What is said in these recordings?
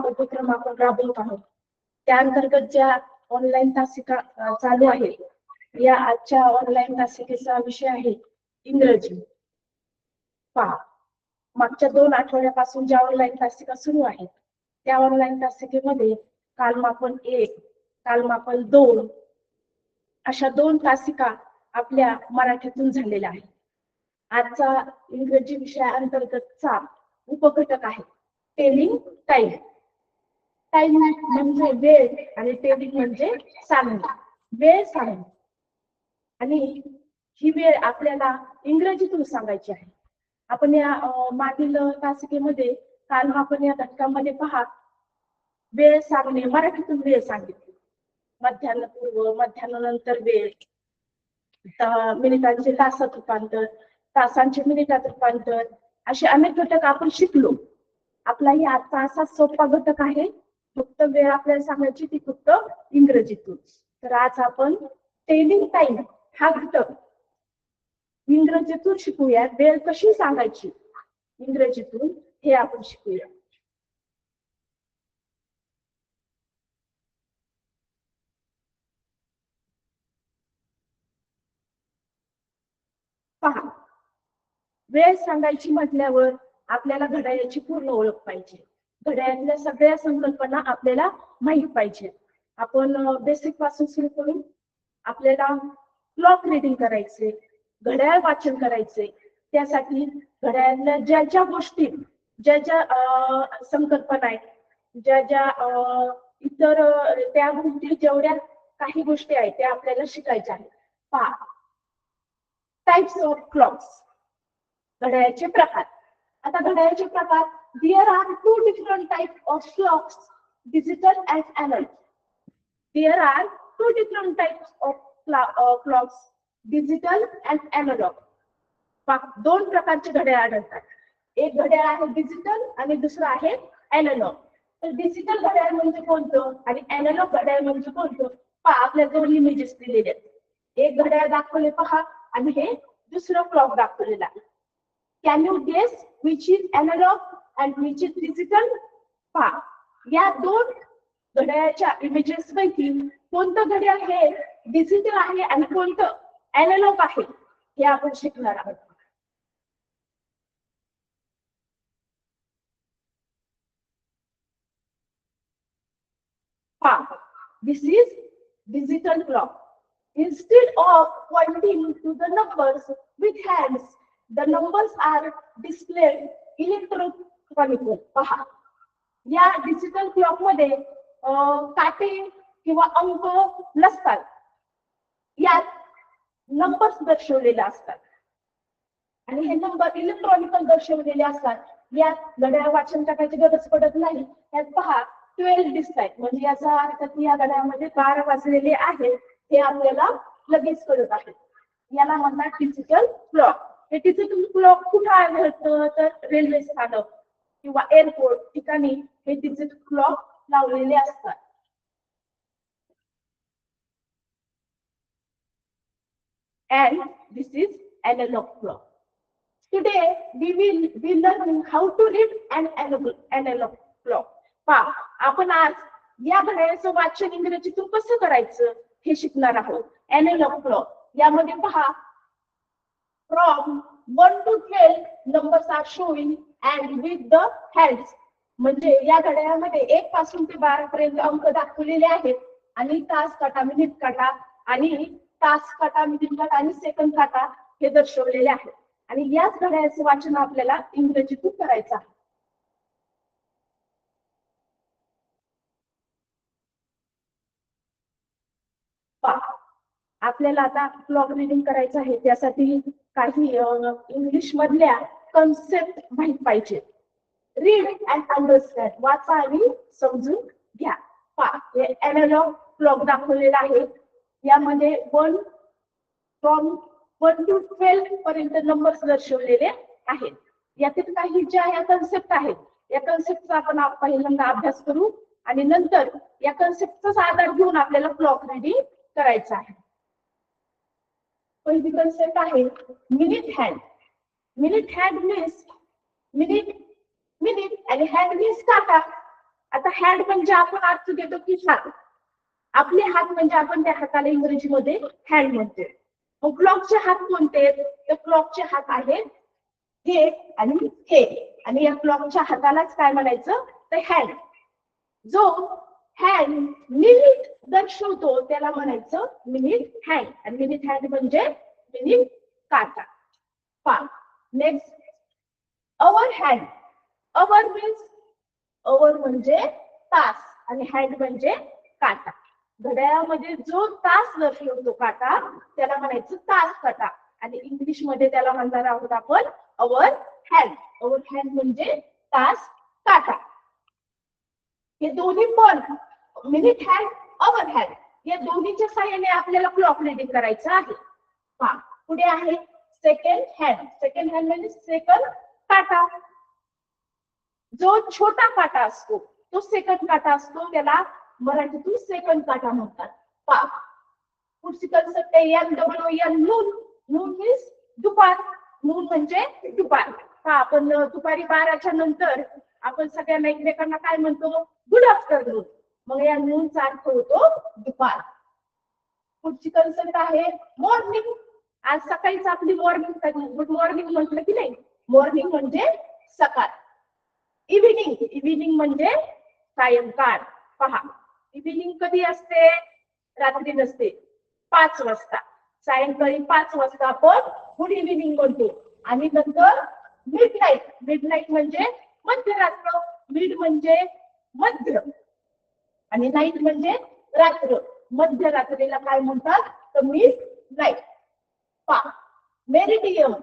उपक्रम आपण राबवत आहोत. त्या अंतर्गत ज्या ऑनलाईन तासिका चालू आहेत, या आजच्या ऑनलाईन तासिकेचा विषय आहे इंग्रजी. पहा, मागच्या 2 आठवड्यापासून ज्या ऑनलाईन तासिका सुरू आहेत, त्या ऑनलाईन तासिकेमध्ये कालमापन 1, कालमापन 2 अशा 2 तासिका आपल्या मराठीतून झालेल्या आहेत. आजचा इंग्रजी विषयाअंतर्गतचा उपघटक आहे टेलिंग टाइम. टाइम म्हणजे वेळ आणि टेलिंग म्हणजे सांगणे, वेळ सांगणे. आणि ही वेळ आपल्याला इंग्रजीतून सांगायची आहे. आपण या मागील तासिकेमध्ये कालमापन या घटकामध्ये पहा, वेळ सांगणे मराठीतून वेळ सांगितली. मध्यान्हपूर्व, मध्यान्हनंतर वेळ, मिनिटांचे तासात रूपांतर, तासांचे मिनिटात रूपांतर, असे अनेक घटक आपण शिकलो. आपलाही आजचा असा सोपा घटक आहे, फक्त वेळ आपल्याला सांगायची ती फक्त इंग्रजीतून. तर आज आपण टेलिंग टाइम हा घटक इंग्रजीतून शिकूया. वेळ कशी सांगायची इंग्रजीतून हे आपण शिकूया. पहा, वेळ सांगायची म्हटल्यावर आपल्याला घड्याळाची पूर्ण ओळख पाहिजे. घड्याळातल्या सगळ्या संकल्पना आपल्याला माहित पाहिजे. आपण बेसिक पासून सुरू करून आपल्याला क्लॉक रीडिंग करायचे, घड्याळ वाचन करायचे. त्यासाठी घड्याळातल्या ज्या ज्या गोष्टी, ज्या ज्या संकल्पना आहेत, ज्या ज्या इतर त्या गोष्टी, जेवढ्या काही गोष्टी आहेत त्या आपल्याला शिकायच्या आहेत. पहा, टाइप्स ऑफ क्लॉक्स, घड्याळाचे प्रकार. आता घड्याळाचे प्रकार, there are 2 different type of clocks, digital and analog. There are 2 different types of clocks, digital and analog. 2 प्रकारचे घड्याळ आढळतात. एक घड्याळ आहे डिजिटल आणि दुसरं आहे एनालॉग. तर डिजिटल घड्याळ म्हणजे कोणतं आणि एनालॉग घड्याळ म्हणजे कोणतं? पहा, आपल्या 2 इमेजेस दिलेले आहेत. एक घड्याळ दाखवले पहा आणि हे दुसरं क्लॉक दाखवलेलं आहे. Can you guess which is analog and which is digital? पहा, या 2 घड्याळाच्या इमेजेस पैकी कोणतं घड्याळ हे डिजिटल आहे आणि कोणतं एनालॉग आहे हे आपण शिकणार आहोत. This is digital clock. Instead of pointing to the numbers with hands, the numbers are displayed electronically. पहा, या डिजिटल क्लॉक मध्ये काटे किंवा अंक नसतात, यात नंबर्स दर्शवलेले असतात आणि हे नंबर इलेक्ट्रॉनिकल दर्शवलेले असतात. यात घड्याळ वाचन टाकायची गरज पडत नाही. यात पहा 12 दिसतायत, म्हणजे याचा अर्थ की या घड्याळामध्ये 12 वाजलेले आहे हे आपल्याला लगेच कळत आहे. याला म्हणतात डिजिटल क्लॉक. हे डिजिटल क्लॉक कुठे आढळतं? तर रेल्वे स्थानक किंवा एअरपोर्ट ठिकाणी हे डिजिटल क्लॉक लावलेले असतात. And this is analog clock. Today we will be learning how to read an analog clock. पहा, आपण आज या घड्याळाचं वाचन इंग्रजीतून कसं करायचं हे शिकणार आहोत. एनालॉग क्लॉक यामध्ये पहा, from 1 to 12 numbers are showing and with the hands. म्हणजे या घड्याळामध्ये 1 पासून ते 12 पर्यंत अंक दाखवलेले आहेत आणि तास काटा, मिनिट काटा आणि तास काटा, मिनिट काटा आणि सेकंद काटा हे दर्शवलेले आहेत. आणि याच घड्याळाचं वाचन आपल्याला इंग्रजीतून करायचं आहे. आपल्याला आता क्लॉक रीडिंग करायचं आहे, त्यासाठी काही इंग्लिश मधल्या कन्सेप्ट माहित पाहिजे. रीड अँड अंडरस्टँड, वाचा आणि समजून घ्या. पहा, हे एनालॉग क्लॉक दाखवलेला आहे. यामध्ये 1 फ्रॉम 1 to 12 पर्यंत नंबर्स दर्शवलेले आहेत. यातील काही ज्या या कन्सेप्ट आहेत, या कन्सेप्टचा आपण पहिल्यांदा अभ्यास करू आणि नंतर या कन्सेप्टचा आधार घेऊन आपल्याला क्लॉक रीडिंग करायचं आहे. पहिली कन्सेप्ट आहे minute hand. Minute hand means minute, minute आणि हँड मीन्स काटा. आता हँड म्हणजे आपण अर्थ देतो की हात. आपले हात म्हणजे आपण त्या हाताला इंग्रजीमध्ये हँड म्हणतो. मग क्लॉकचे हात कोणते? तर क्लॉकचे हात आहेत हे आणि हे. आणि या क्लॉकच्या हातालाच काय म्हणायचं? तर हँड. जो हँड मिनिट दर्शवतो त्याला म्हणायचं मिनिट हँड. आणि मिनिट हँड म्हणजे मिनिट काटा. पहा next, our hand. Our means, our म्हणजे तास आणि हँड म्हणजे काटा. घड्याळामध्ये जो तास दर्शवतो काटा त्याला म्हणायचं तास काटा. आणि इंग्लिश मध्ये त्याला म्हणणार आहोत आपण अवर हँड. अवर हँड म्हणजे तास काटा. हे दोन्ही पण मिनिट हँड, अवर हँड या दोन्हीच्या साहाय्याने आपल्याला क्लॉक रीडिंग करायचं आहे. पहा पुढे आहे सेकंड हँड. सेकंड हँड म्हणजे सेकंड काटा. जो छोटा काटा असतो तो सेकंड काटा असतो, त्याला मराठीतून सेकंड काटा म्हणतात. पहा पुढची कन्सेप्ट आहे NWN, नून. नून मीन्स दुपार. नून म्हणजे दुपार. पहा आपण दुपारी 12च्या नंतर आपण सगळ्यांना एकमेकांना काय म्हणतो? Good afternoon. मग या नूनचा अर्थ होतो दुपार. पुढची कन्सेप्ट आहे मॉर्निंग. आज सकाळीच आपली मॉर्निंग, गुड मॉर्निंग म्हटलं की नाही? मॉर्निंग म्हणजे सकाळ. इव्हिनिंग. इव्हिनिंग म्हणजे सायंकाळ. पहा इव्हिनिंग कधी असते? रात्री नसते, 5 वाजता. सायंकाळी 5 वाजता आपण गुड इव्हिनिंग म्हणतो. आणि नंतर मिडनाईट. मिडनाईट म्हणजे मध्यरात्र. मिड म्हणजे मध्य आणि नाईट म्हणजे रात्र. मध्यरात्रीला काय म्हणतात? तर मिड नाईट. पहा मेरिडियम.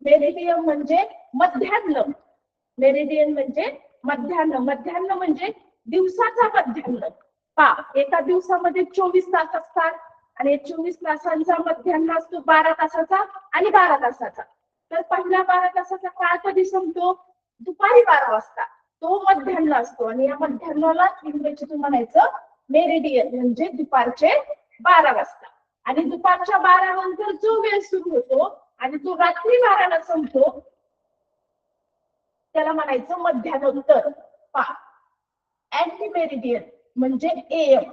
मेरिडियम म्हणजे मध्यान्ह. मेरिडियन म्हणजे मध्यान्ह. मध्यान्ह म्हणजे दिवसाचा मध्यान्ह. पहा एका दिवसामध्ये 24 तास असतात आणि 24 तासांचा मध्यान्ह असतो 12 तासाचा आणि 12 तासाचा. तर पहिला 12 तासाचा काळ कधी संपतो? दुपारी 12 वाजता. तो मध्यान्ह असतो आणि या मध्यान्हाला इंग्रजीतून म्हणायचं मेरिडियन म्हणजे दुपारचे 12 वाजता. आणि दुपारच्या 12 नंतर जो वेळ सुरू होतो आणि तो रात्री 12ला संपतो त्याला म्हणायचं मध्यान्होत्तर. पहा अँटी मेरिडियन म्हणजे AM.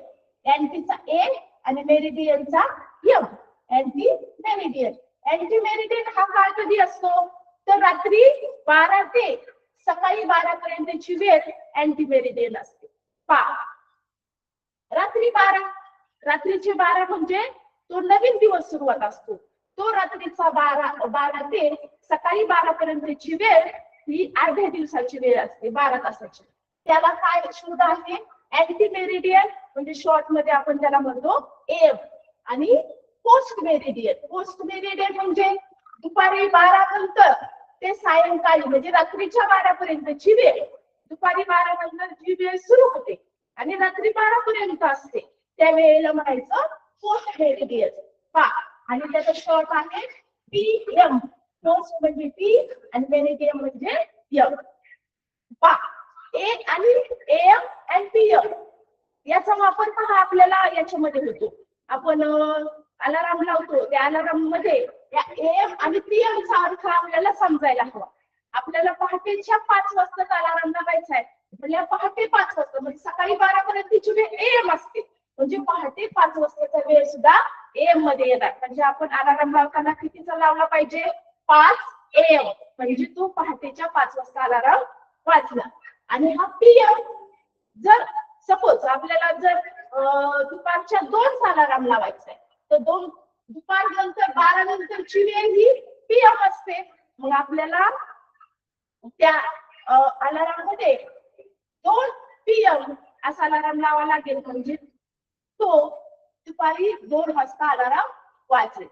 अँटीचा A आणि मेरिडियनचा M. Anti meridian. Anti meridian हा काळ कधी असतो? तर रात्री 12 ते सकाळी 12 पर्यंतची वेळ अँटी मेरिडियन असते. पहा रात्री 12. रात्रीचे 12 म्हणजे तो नवीन दिवस सुरुवात असतो. तो रात्रीचा 12 ते सकाळी 12 पर्यंतची वेळ ही अर्ध्या दिवसाची वेळ असते, 12 तासाची. त्याला काय शोध आहे? अँटी मेरिडियन म्हणजे शॉर्ट मध्ये आपण त्याला म्हणतो AM. आणि पोस्ट मेरिडियन. पोस्ट मेरिडियन म्हणजे दुपारी 12 नंतर ते सायंकाळी म्हणजे रात्रीच्या 12 पर्यंतची वेळ. दुपारी 12 नंतर जी वेळ सुरू होते आणि रात्री 12 पर्यंत असते त्या वेळेला म्हणायचं पोस्ट मेरिडियन. पहा आणि त्याचा शॉर्ट आहे PM. पोस्ट म्हणजे P आणि मेरिडियन म्हणजे M. पहा A आणि AM आणि PM याचा वापर पहा आपल्याला याच्यामध्ये होतो. आपण अलाराम लावतो, त्या अलाराम मध्ये या AM आणि PM चा अर्थ आपल्याला समजायला हवा. आपल्याला पहाटेच्या 5 वाजता अलाराम लावायचा आहे, म्हणजे पहाटे 5 वाजता म्हणजे सकाळी 12 पर्यंतची वेळ AM असते. म्हणजे पहाटे 5 वाजताचा वेळ सुद्धा AM मध्ये येणार. म्हणजे आपण अलाराम लावताना कितीचा लावला पाहिजे? 5 AM. म्हणजे तो पहाटेच्या 5 वाजता अलाराम वाजला. आणि हा PM जर सपोज आपल्याला जर दुपारच्या 2 अलाराम लावायचा आहे तर दुपार नंतर 12 नंतरची वेळ ही PM असते. मग आपल्याला त्या अलाराम मध्ये 2 PM असा अलाराम लावावा लागेल म्हणजे तो दुपारी 2 वाजता अलाराम वाजेल.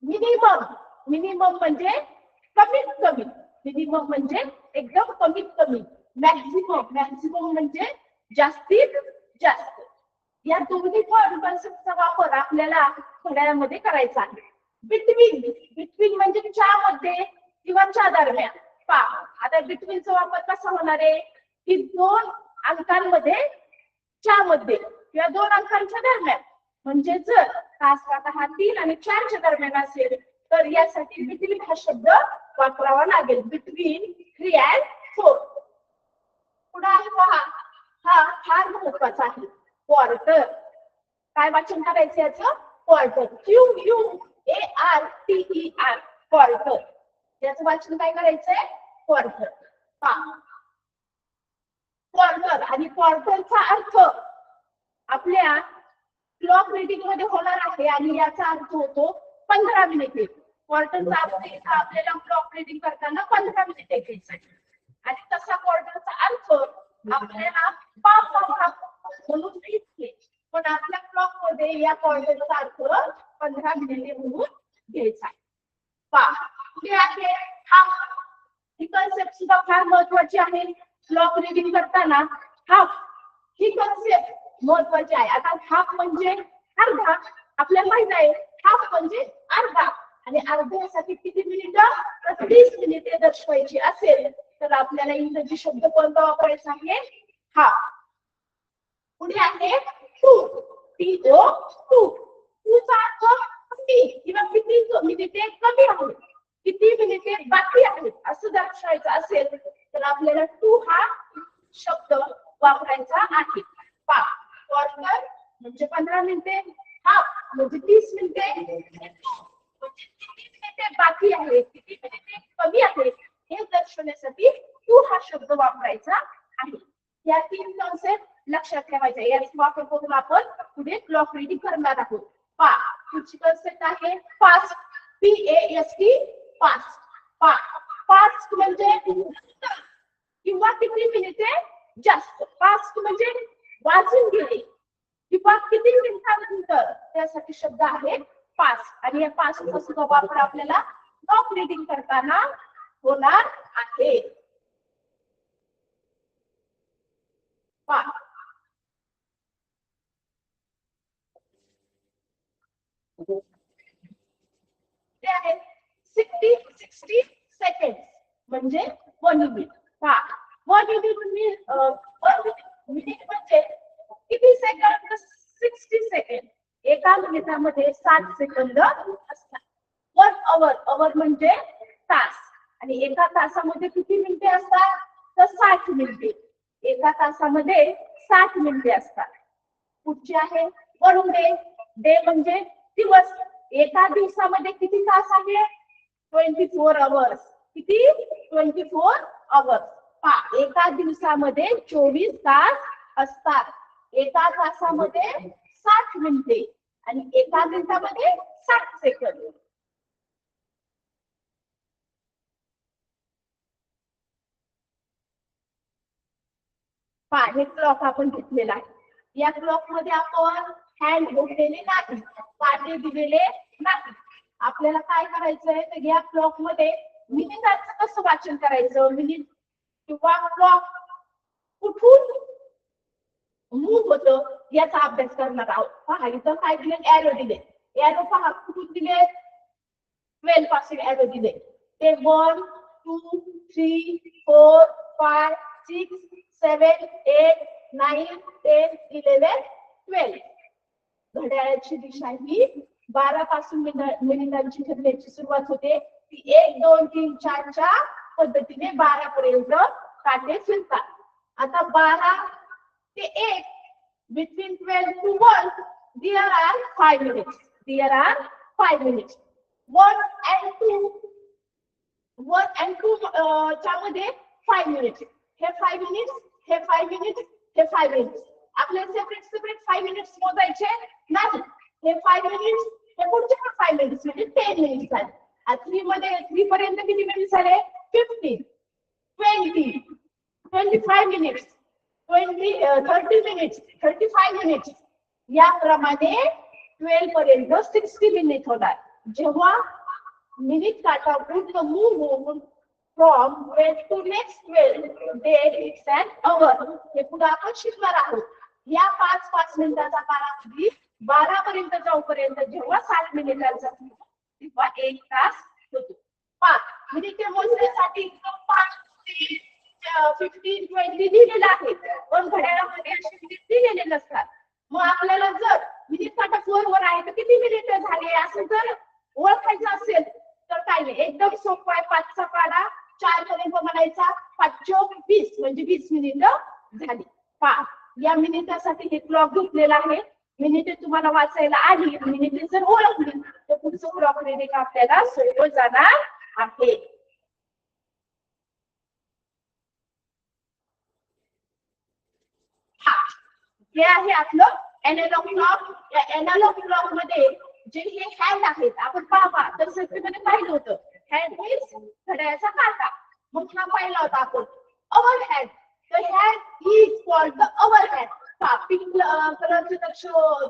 मिनिमम. मिनिमम म्हणजे कमीत कमी. मिनिमम म्हणजे एकदम कमीत कमी. मॅक्झिमम. मॅक्झिमम म्हणजे जास्तीत जास्त. या दोन्ही पण कन्सेप्टचा वापर आपल्याला घड्याळामध्ये करायचा आहे. बिटवीन. बिटवीन म्हणजे च्या मध्ये किंवा च्या दरम्यान. पहा आता बिटवीनचा वापर कसा होणार आहे की 2 अंकांमध्ये च्या मध्ये किंवा 2 अंकांच्या दरम्यान. म्हणजे जर तास काटा हा 3 आणि 4च्या दरम्यान असेल तर यासाठी बिटवीन हा शब्द वापरावा लागेल. Between 3 and 4. पुढे आहे पहा, हा फार महत्वाचा आहे. क्वार्टर. काय वाचन करायचं याचं? क्वार्टर. QUARTER. क्वार्टर. याचं वाचन काय करायचंय? क्वार्टर. क्वार्टर आणि क्वार्टरचा अर्थ आपल्या क्लॉक रीडिंग मध्ये होणार आहे आणि याचा अर्थ होतो 15 मिनिटे. क्वार्टरचा अर्थ आपल्याला क्लॉक रीडिंग करताना 15 मिनिटे घ्यायचं आणि तसा क्वार्टरचा अर्थ आपल्याला म्हणून इतके, पण आपल्या क्लॉक मध्ये या क्वार्टरचा अर्थ 15 मिनिटे म्हणून घ्यायचा आहे. पुढे आहे हाफ. ही कन्सेप्ट सुद्धा फार महत्वाची आहे. क्लॉक रीडिंग करताना हाफ ही कन्सेप्ट महत्वाची आहे. आता हाफ म्हणजे अर्धा. आपल्याला माहित आहे हाफ म्हणजे अर्धा आणि अर्ध्यासाठी किती मिनिटं? 30 मिनिटे दर्शवायची असेल तर आपल्याला इंग्रजी शब्द कोणता वापरायचा आहे? हाफ. पुढे आहे टू. TO. टूचा अर्थ किती किंवा किती मिनिटे कमी आहेत, किती मिनिटे बाकी आहेत असं दर्शवायचं असेल तर आपल्याला टू हा शब्द वापरायचा आहे. क्वार्टर म्हणजे 15 मिनिटे, हाफ म्हणजे 30 मिनिटे, म्हणजे किती मिनिटे बाकी आहेत, किती मिनिटे कमी आहेत हे दर्शवण्यासाठी टू हा शब्द वापरायचा आहे. या 3 कन्सेप्ट लक्षात ठेवायच्या. याचा वापर करून आपण पुढे क्लॉक रीडिंग करणार आहोत. पुढची कन्सेप्ट आहे फास्ट. PAST. फास्ट. फास्ट म्हणजे किंवा किती मिनिटे जास्त. फास्ट म्हणजे वाचून गेले किंवा किती मिनिटांनंतर, त्यासाठी शब्द आहे फास्ट. आणि या फास्टचा सुद्धा वापर आपल्याला क्लॉक रीडिंग करताना होणार आहे. ते आहे 60 सेकंड म्हणजे 1 मिनिट. 1 मिनिट म्हणजे किती सेकंद? 60 सेकंड. एका मिनिटामध्ये 60 सेकंद असतात. 1 आवर. आवर म्हणजे तास. आणि एका तासामध्ये किती मिनिटे असतात? तर 60 मिनिटे. एका तासामध्ये 60 मिनिटे असतात. पुढची आहे 1 डे. डे म्हणजे दिवस. एका दिवसामध्ये किती तास आहे? 24 आवर्स. किती? 24 आवर्स. एका दिवसामध्ये 24 तास असतात. एका तासामध्ये 60 मिनिटे आणि एका मिनिटामध्ये 60 सेकंद. हे क्लॉक आपण घेतलेला आहे. या क्लॉक मध्ये आपण हँड घेतलेले नाही, काटे दिलेले नाही. आपल्याला काय करायचंय तर या क्लॉक मध्ये मिनिटाचं कसं वाचन करायचं, मिनिट किंवा क्लॉक कुठून मूव्ह होतं याचा अभ्यास करणार आहोत. पहा इथं काय दिले? एरो दिले. एरो पहा कुठून दिले? 12 पासून एरो दिले. ते 1 2 3 4 5 6 7 8 9 10 11 12. घड्याळाची दिशा ही 12 पासून मिनिटांची ठरण्याची सुरुवात होते. ती 1 2 3 4 च्या पद्धतीने 12 पर्यंत काटे फिरतात. आता 12 ते 1 between 12 to 1 there are 5 minutes. There are 5 minutes. 1 and 2 च्या मध्ये 5 minutes. हे 5 minutes, हे 5 minutes, हे 5 minutes. आपल्याला सेपरेट 5 मिनिट्स मोजायचे नाही. हे 5 मिनिट्स, हे पुढचे पण 5 मिनिट्स म्हणजे 10 मिनिट्स झाले. 3 मध्ये 3 पर्यंत किती मिनिट्स झाले? 15 20 25 मिनिट्स 30 मिनिट्स 35 मिनिट्स. याप्रमाणे 12 पर्यंत 60 मिनिट होणार. जेव्हा मिनिट काटा पूर्ण मूव्ह होऊन from 12 to next 12 then it's an hour. हे पुढे आपण शिकणार आहोत. या 5 मिनिटाचा कालावधी 12 पर्यंत जाऊपर्यंत जेव्हा 60 मिनिटांचा तेव्हा 1 तास होतो. 5 मिनिटे मोजण्यासाठी 5 15 20 दिलेलं आहे, पण घड्याळामध्ये असे मिनिट दिलेले नसतात. मग आपल्याला जर मिनिट काटा 4 वर आहे तर किती मिनिट झाले असं जर ओळखायचं असेल तर काय नाही, एकदम सोपं आहे. 5चा पाडा 4 पर्यंत म्हणायचा. 5 चोक 20 म्हणजे 20 मिनिटं झाली. पहा, या मिनिटासाठी हे क्लॉक घेतलेला आहे. मिनिटे तुम्हाला वाचायला आली, मिनिटे जर ओळखली तर पुढचं क्लॉक रीडिंग आपल्याला सोपं जाणार आहे. हे आहे आपलं एनालॉग क्लॉक. या एनालॉग क्लॉक मध्ये जे हे हँड आहेत, आपण पहा तर सर्किटमध्ये पाहिलं होतं. हँड मीन्स घड्याळाचा काटा. मग हा पाहिला होता आपण अवर हँड. तर hand is called the our hand. Pink कलरचे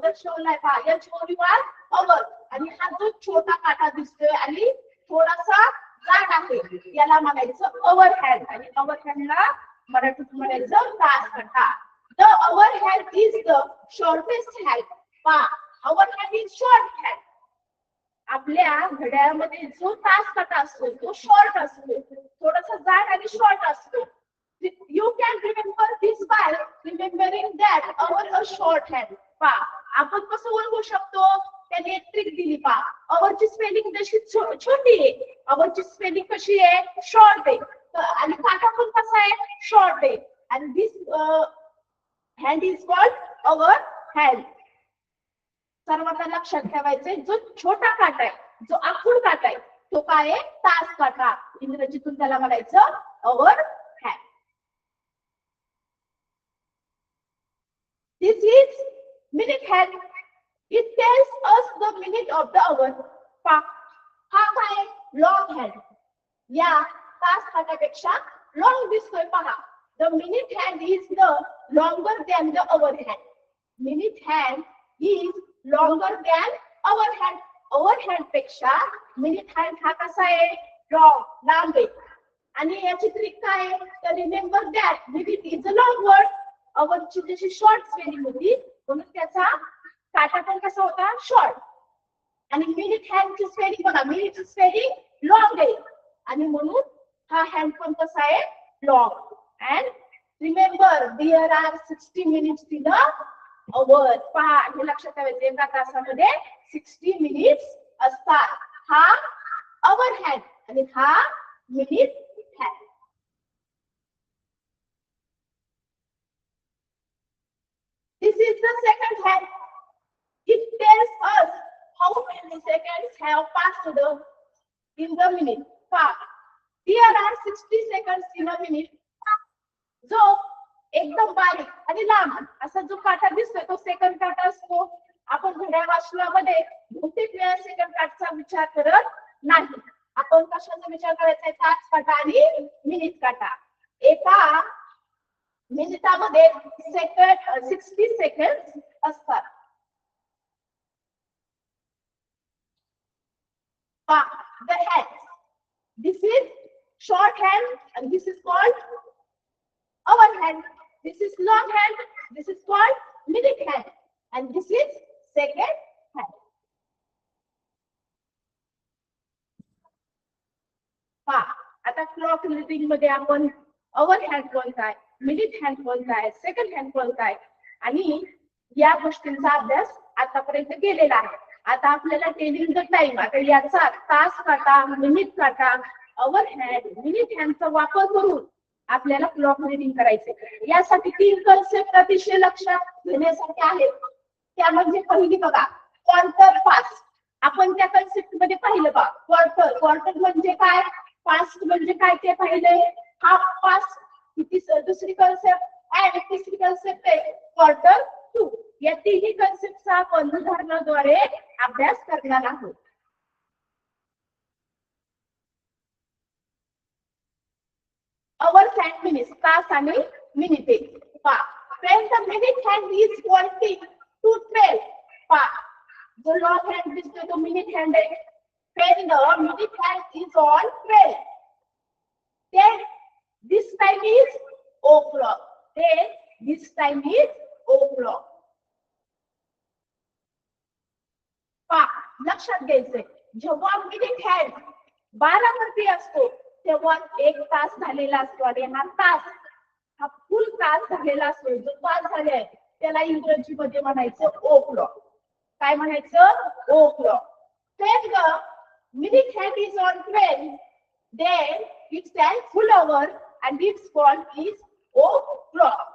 दर्शवलाय पहा, याची ओरिवार अवर. आणि हा जो छोटा काटा दिसतोय आणि थोडासा जाड आहे, याला म्हणायचं अवर हँड. आणि अवर हँडला मराठीत म्हणायचं तास काटा. The our hand is the shortest hand. Our hand is short hand. आपल्या घड्याळामध्ये जो तास काटा असतो तो शॉर्ट असतो, थोडासा जाड आणि शॉर्ट असतो. You can remember this by remembering that our a short hand. आपण कसं ओळखू शकतो? त्याने एक ट्रिक दिली पहा. our ची स्पेलिंग जशी छोटी आहे, our ची स्पेलिंग कशी आहे? शॉर्ट आहे. आणि काटा पण कसा आहे? शॉर्ट आहे. आणि दिस hand is called our hand. सर्वांना लक्षात ठेवायचंय, जो छोटा काटा आहे, जो आखूड काटा आहे, तो काय आहे? तास काटा. इंग्रजीतून त्याला म्हणायचं our hand. This is minute hand. It tells us the minute of the hour. हा काय? Long hand. या तास काटापेक्षा लॉंग दिसतोय पहा. The minute hand is the longer than the hour hand. Minute hand is longer than hour hand. Hour hand पेक्षा minute hand हा कसा आहे? Long, लांब आहे. आणि याची ट्रिक काय आहे? तर remember that minute is a long word. hour ची जशी शॉर्ट स्पेलिंग होती, म्हणून त्याचा काटा पण कसा होता? शॉर्ट. आणि minute hand ची स्पेलिंग बघा, minute ची स्पेलिंग लॉंग आहे. आणि म्हणून हा हँड पण कसा आहे? Long. And remember, there are 60 minutes in a hour. पहा, हे लक्षात ठेवायचं, एका तासामध्ये 60 मिनिट्स असतात. हा hour hand आणि हा minute hand. This is the second hand. It tells us how many seconds have passed in the minute. पहा, there are 60 seconds in a minute. जो एकदम बारीक आणि लांब असा जो काटा दिसतोय तो सेकंड काटा असतो. आपण घड्याळ वाचनामध्ये बहुतेक वेळा सेकंड काटाचा विचार करत नाही. आपण कशाचा विचार करायचा? तास काटा आणि मिनिट काटा. एका मिनिटामध्ये 60 सेकंड असतात. The hand. This is short hand and this is called our hand. This is long hand. This is called minute hand. And this is second hand. आता क्लॉक रीडिंग मध्ये आपण अवर हँड कोणता आहे, minute hand कोणता आहे, second hand कोणता आहे आणि या गोष्टींचा अभ्यास आतापर्यंत केलेला आहे. आता आपल्याला टेलिंग द टाइम. आता याचा तास काटा, मिनिट काटा, अवर हँड, मिनिट हँडचा वापर करून आपल्याला क्लॉक रीडिंग करायचे. यासाठी 3 कन्सेप्ट अतिशय लक्षात घेण्यासाठी आहेत. त्या म्हणजे पहिली बघा, क्वार्टर पास्ट. आपण त्या कन्सेप्ट मध्ये पाहिलं बघा. क्वार्टर, क्वार्टर म्हणजे काय, पास्ट म्हणजे काय ते पाहिलंय. हाफ पास्ट ही दुसरी कन्सेप्ट आणि तिसरी कन्सेप्ट आहे क्वार्टर टू. या तिन्ही कन्सेप्टचा आपण उदाहरणाद्वारे अभ्यास करणार आहोत. Hours and minutes, तास आणि मिनिटे. When the minute hand is pointing to 12, जो long hand दिसतोय तो minute hand आहे. When the minute hand is on 12, then this time is o'clock. Then this time is o'clock. लक्षात घ्यायचंय, जेव्हा मिनिट हँड 12 वरती असतो तेव्हा 1 तास झालेला असतो आणि हा तास हा फुल तास झालेला असतो. जो तास झालाय त्याला इंग्रजीमध्ये म्हणायचं ओ क्लॉक. काय म्हणायचं? ओ clock. When the minute hand is on 12, then it stands full hour and its call is o'clock.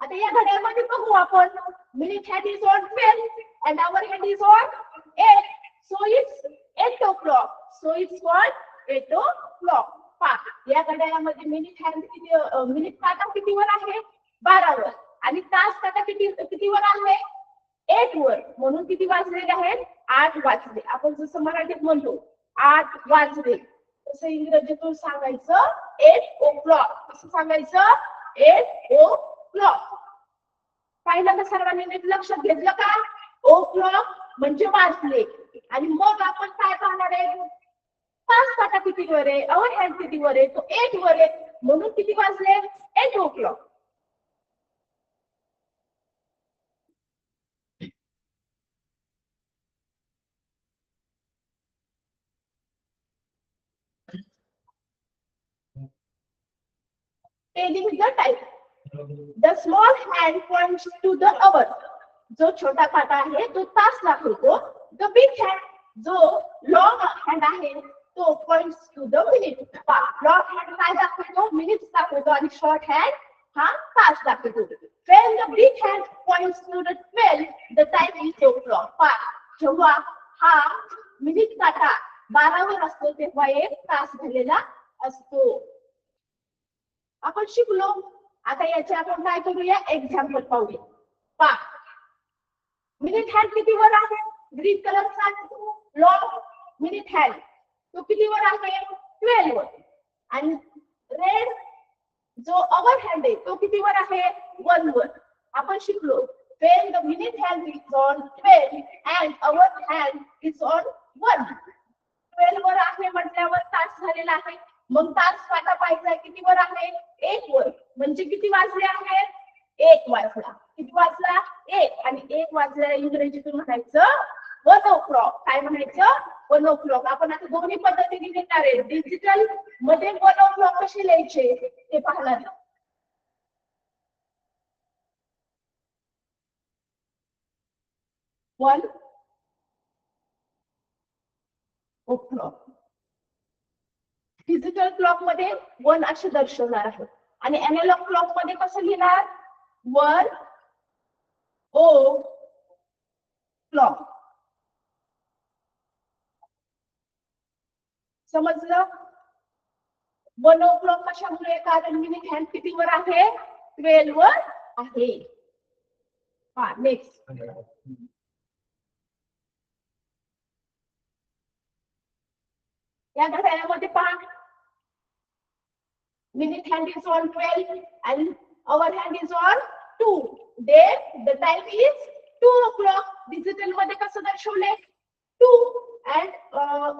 आता या घड्याळमध्ये बघू आपण minute hand is on 12 and hour hand is on 8, so it's 8 o'clock. So it's called 8 o'clock. पहा या घड्याळामध्ये minute hand किती minute काटा कितीवर आहे 12 वर आणि तास काटा कितीवर आहे 8 वर. म्हणून किती वाजलेले आहेत 8 वाजले. आपण जसं मराठीत म्हणतो 8 वाजले तसं इंग्रजीतून सांगायचं 8 o'clock. कसं सांगायचं 8 o'clock. पाहिलं का सर्वांनी नीट लक्षात घेतलं का o'clock म्हणजे वाजले. आणि मग आपण काय पाहणार आहे तास काटा कितीवर आहे अवर हँड कितीवर आहे तो 8 वर आहे. म्हणून किती वाजले 8 o'clock. Telling the time. The small hand points to the hour. जो छोटा काटा आहे तो तास दाखवतो. The big hand जो लॉंग हँड आहे तो points to the minute. Long hand काय दाखवतो मिनिट्स दाखवतो आणि शॉर्ट हँड हा तास दाखवतो. When the big hand points to the 12, the time is o'clock. जेव्हा हा मिनिट काटा 12 वर असतो तेव्हा एक तास झालेला असतो. आपण शिकलो. आता याचे आपण काय करूया एक्झाम्पल पाहूया. पहा मिनिट हँड कितीवर आहे ग्रीन कलरचा लॉंग मिनिट हँड तो कितीवर आहे 12 वर आणि रेड जो अवर हँड आहे तो कितीवर आहे 1 वर. आपण शिकलो when the minute hand is on 12 and our hand is on 1. 12 वर आहे म्हटल्यावर तास झालेला आहे. मग तास काटा पाहिजे कितीवर आहे 1 वर. म्हणजे किती वाजले आहेत 1 वाजला. किती वाजला 1 आणि 1 वाजल्या इंग्रजीतून म्हणायचं 1 o'clock. काय म्हणायचं 1 o'clock. आपण आता दोन्ही पद्धतीने लिहिणार आहे. डिजिटल मध्ये 1 o'clock कसे लिहायचे ते पाहणार. 1 o'clock. डिजिटल क्लॉक मध्ये 1 असे दर्शवणार आहे आणि अॅनालॉग क्लॉक मध्ये कसं लिहिणार 1 o'clock. समजलं 1 o'clock कशामुळे कारण मिनिट हँड कितीवर आहे 12 वर आहे. हा नेक्स्ट या घड्याळामध्ये पहा minute hand is on 12 and our hand is on 2. Then the time is 2 o'clock. Digital मध्ये कसं दर्शवले 2 and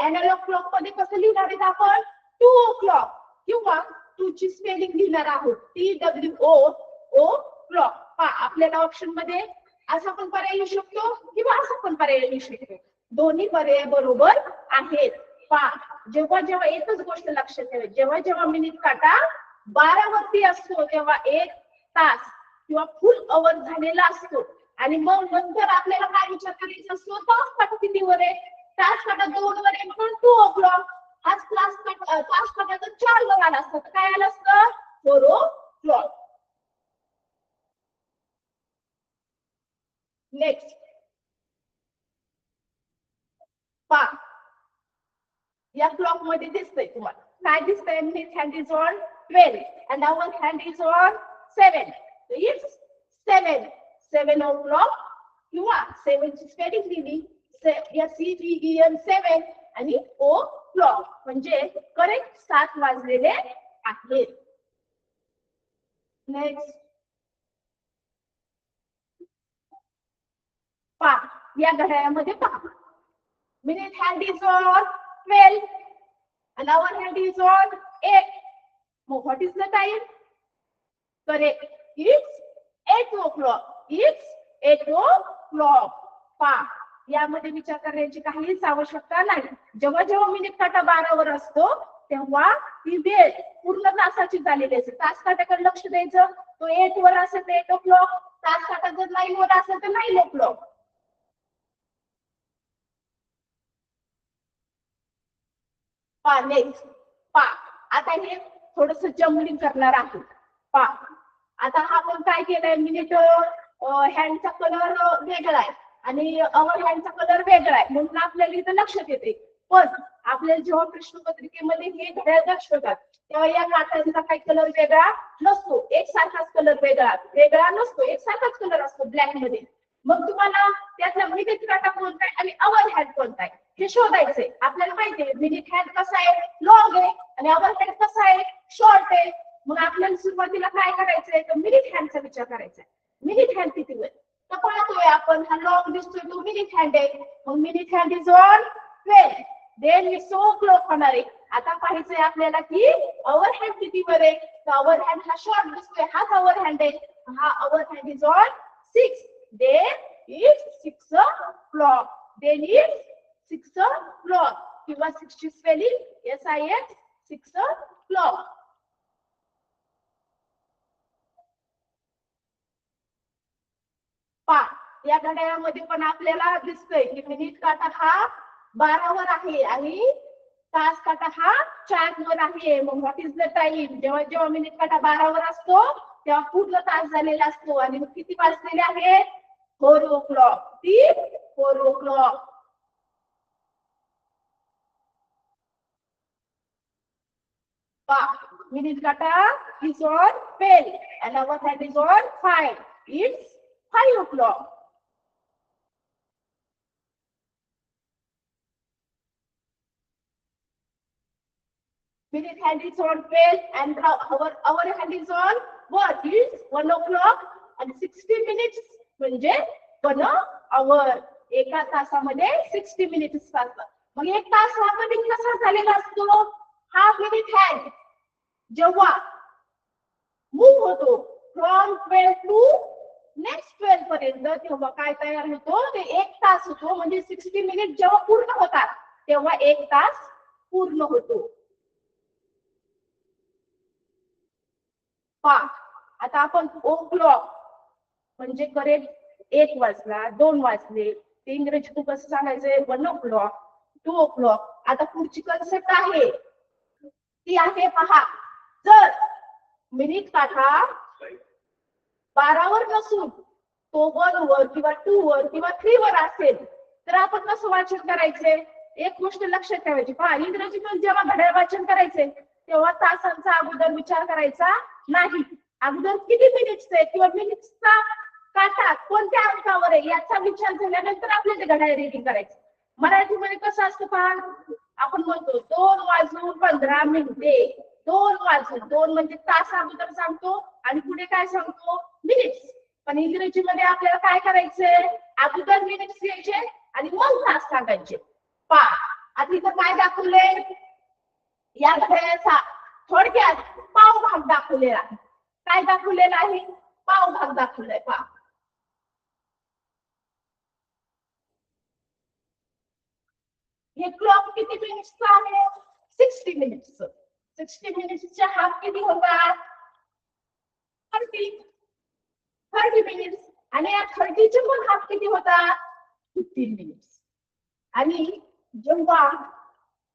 analog clock मध्ये कसं लिहिणार आहे आपण 2 o'clock किंवा 2 ची स्पेलिंग लिहिणार आहोत TWO clock. आपल्याला ऑप्शन मध्ये असा पण पर्याय येऊ शकतो किंवा असा पण पर्याय येऊ शकतो. दोन्ही पर्याय बरोबर आहेत. जेव्हा जेव्हा एकच गोष्ट लक्षात ठेवा जेव्हा जेव्हा मिनिट काटा 12 वरती असतो तेव्हा 1 तास किंवा फुल अवर झालेला असतो आणि मग नंतर आपल्याला काय विचार करायचा असतो तास काटा कितीवर आहे तास काटा 2 वर आहे म्हणून 2 o'clock. हाच तास काटा तर 4 वर आला असतं काय आलं असतं 4 o'clock. नेक्स्ट या क्लॉक मध्ये दिसतंय तुम्हाला काय दिसतंय minute hand is on 12 and our hand is on 7. So it's 7 o'clock किंवा 7 ची स्पेलिंग लिहिली SEVEN 7 आणि o'clock म्हणजे करेक्ट 7 वाजलेले आहेत. नेक्स्ट या घड्याळामध्ये पहा minute hand is on 12 and our hand is on 8. What is the time? Correct. It's 8 o'clock. It's 8 o'clock. यामध्ये विचार करण्याची काहीच आवश्यकता नाही. जेव्हा जेव्हा मिनिट काटा 12 वर असतो तेव्हा ती वेळ पूर्ण तासाची झालेली असते. तास काट्याकडे लक्ष द्यायचं. तो 8 वर असेल तर 8 o'clock. तास काटा जर 9 वर असेल तर 9 o'clock. पा नेक्स्ट पा. आता हे थोडस जम्बलिंग करणार आहे. पा. आता हा आपण काय केलंय, मिनिट हँडचा कलर वेगळा आहे आणि अवर हँडचा कलर वेगळा आहे म्हणून आपल्याला इथं लक्षात येते. पण आपल्याला जेव्हा प्रश्नपत्रिकेमध्ये हे घड्याळ दर्शवतात तेव्हा या काटांचा काही कलर वेगळा नसतो, एकसारखाच कलर वेगळा नसतो, एकसारखाच कलर असतो ब्लॅक मध्ये. मग तुम्हाला त्यातला मिनिट काटा कोणता आहे आणि अवर हँड कोणता आहे हे शोधायचंय. आपल्याला माहिती आहे मिनिट हँड कसा आहे, लॉंग आहे आणि अवर हँड कसा आहे, शॉर्ट आहे. मग आपल्याला सुरुवातीला काय करायचंय तर मिनिट हँडचा विचार करायचा. मिनिट हँड किती वेळ तर पाहतोय आपण, हा लॉंग दिसतोय तो मिनिट हँड आहे. मग minute hand is on 12. Then he so clock होणार आहे. आता पाहायचंय आपल्याला की अवर हँड किती वर आहे, तर अवर हँड हा शॉर्ट दिसतोय, हाच अवर हँड आहे. हा hour hand is on 6. Then is 6 o'clock. Then is 6 o'clock किंवा 6 ची स्पेलिंग SIX 6 o'clock. पा या घड्याळामध्ये पण आपल्याला दिसतंय की मिनिट काटा हा 12 वर आहे आणि तास काटा हा 4 वर आहे. मग व्हॉट इज द टाइम, जेव्हा जेव्हा मिनिट काटा 12 वर असतो तेव्हा पूर्ण तास झालेला असतो आणि मग किती वाजलेले आहे, 4 o'clock. ती 4 o'clock. पा मिनिट काटा is on 12 and our hand is on 5. It's 5 o'clock. Minute hand is on 12 and our hand is on what is 1 o'clock and 60 minutes म्हणजे 1 hour. एका तासामध्ये 60 मिनिट्स असतात. मग एक तास हा कधी कसा झालेला असतो, हा मिनिट हँड जेव्हा मूव्ह होतो फ्रॉम 12 टू नेक्स्ट 12 पर्यंत तेव्हा काय तयार होतो, ते एक तास होतो. म्हणजे 60 मिनिट जेव्हा पूर्ण होतात तेव्हा एक तास पूर्ण होतो. आता आपण ओ क्लॉक म्हणजे करेक्ट 1 वाजला, 2 वाजले, ते इंग्रजी तू कसं सांगायचंय 1 o'clock, 2 o'clock. आता पुढची कन्सेप्ट आहे ती आहे पहा, जर मिनिट काटा 12 वर नसून तो 1 वर किंवा 2 वर किंवा 3 वर असेल तर आपण कसं वाचन करायचंय. एक गोष्ट लक्षात ठेवायची, पहा इंग्रजीतून जेव्हा घड्याळ वाचन करायचे तेव्हा तासांचा अगोदर विचार करायचा नाही. अगोदर किती मिनिट्स आहे किंवा मिनिट्सचा काटा कोणत्या अंकावर आहे याचा विचार झाल्यानंतर आपल्याला घड्याळ रीडिंग करायचं. मराठीमध्ये कसं असतं पहा, आपण म्हणतो 2 वाजून 15 मिनिटे. 2 वाजून, 2 म्हणजे तास अगोदर सांगतो आणि पुढे काय सांगतो, मिनिट्स. पण इंग्रजीमध्ये आपल्याला काय करायचंय, अगोदर मिनिट्स घ्यायचे आणि मग तास सांगायचे. पहा आता इथं काय दाखवलंय, या घड्याळाचा थोडक्यात पाव भाग दाखवलेला आहे. काय दाखवलेला आहे, पाव भाग दाखवलाय. पहा हे क्लॉक किती मिनिट्सचा आहे, 60 मिनिट्स. 60 मिनिट्सच्या हाफ किती होतात, 30 मिनिट्स. आणि या 30 चे पण हाफ किती होतात, 15 मिनिट्स. आणि जेव्हा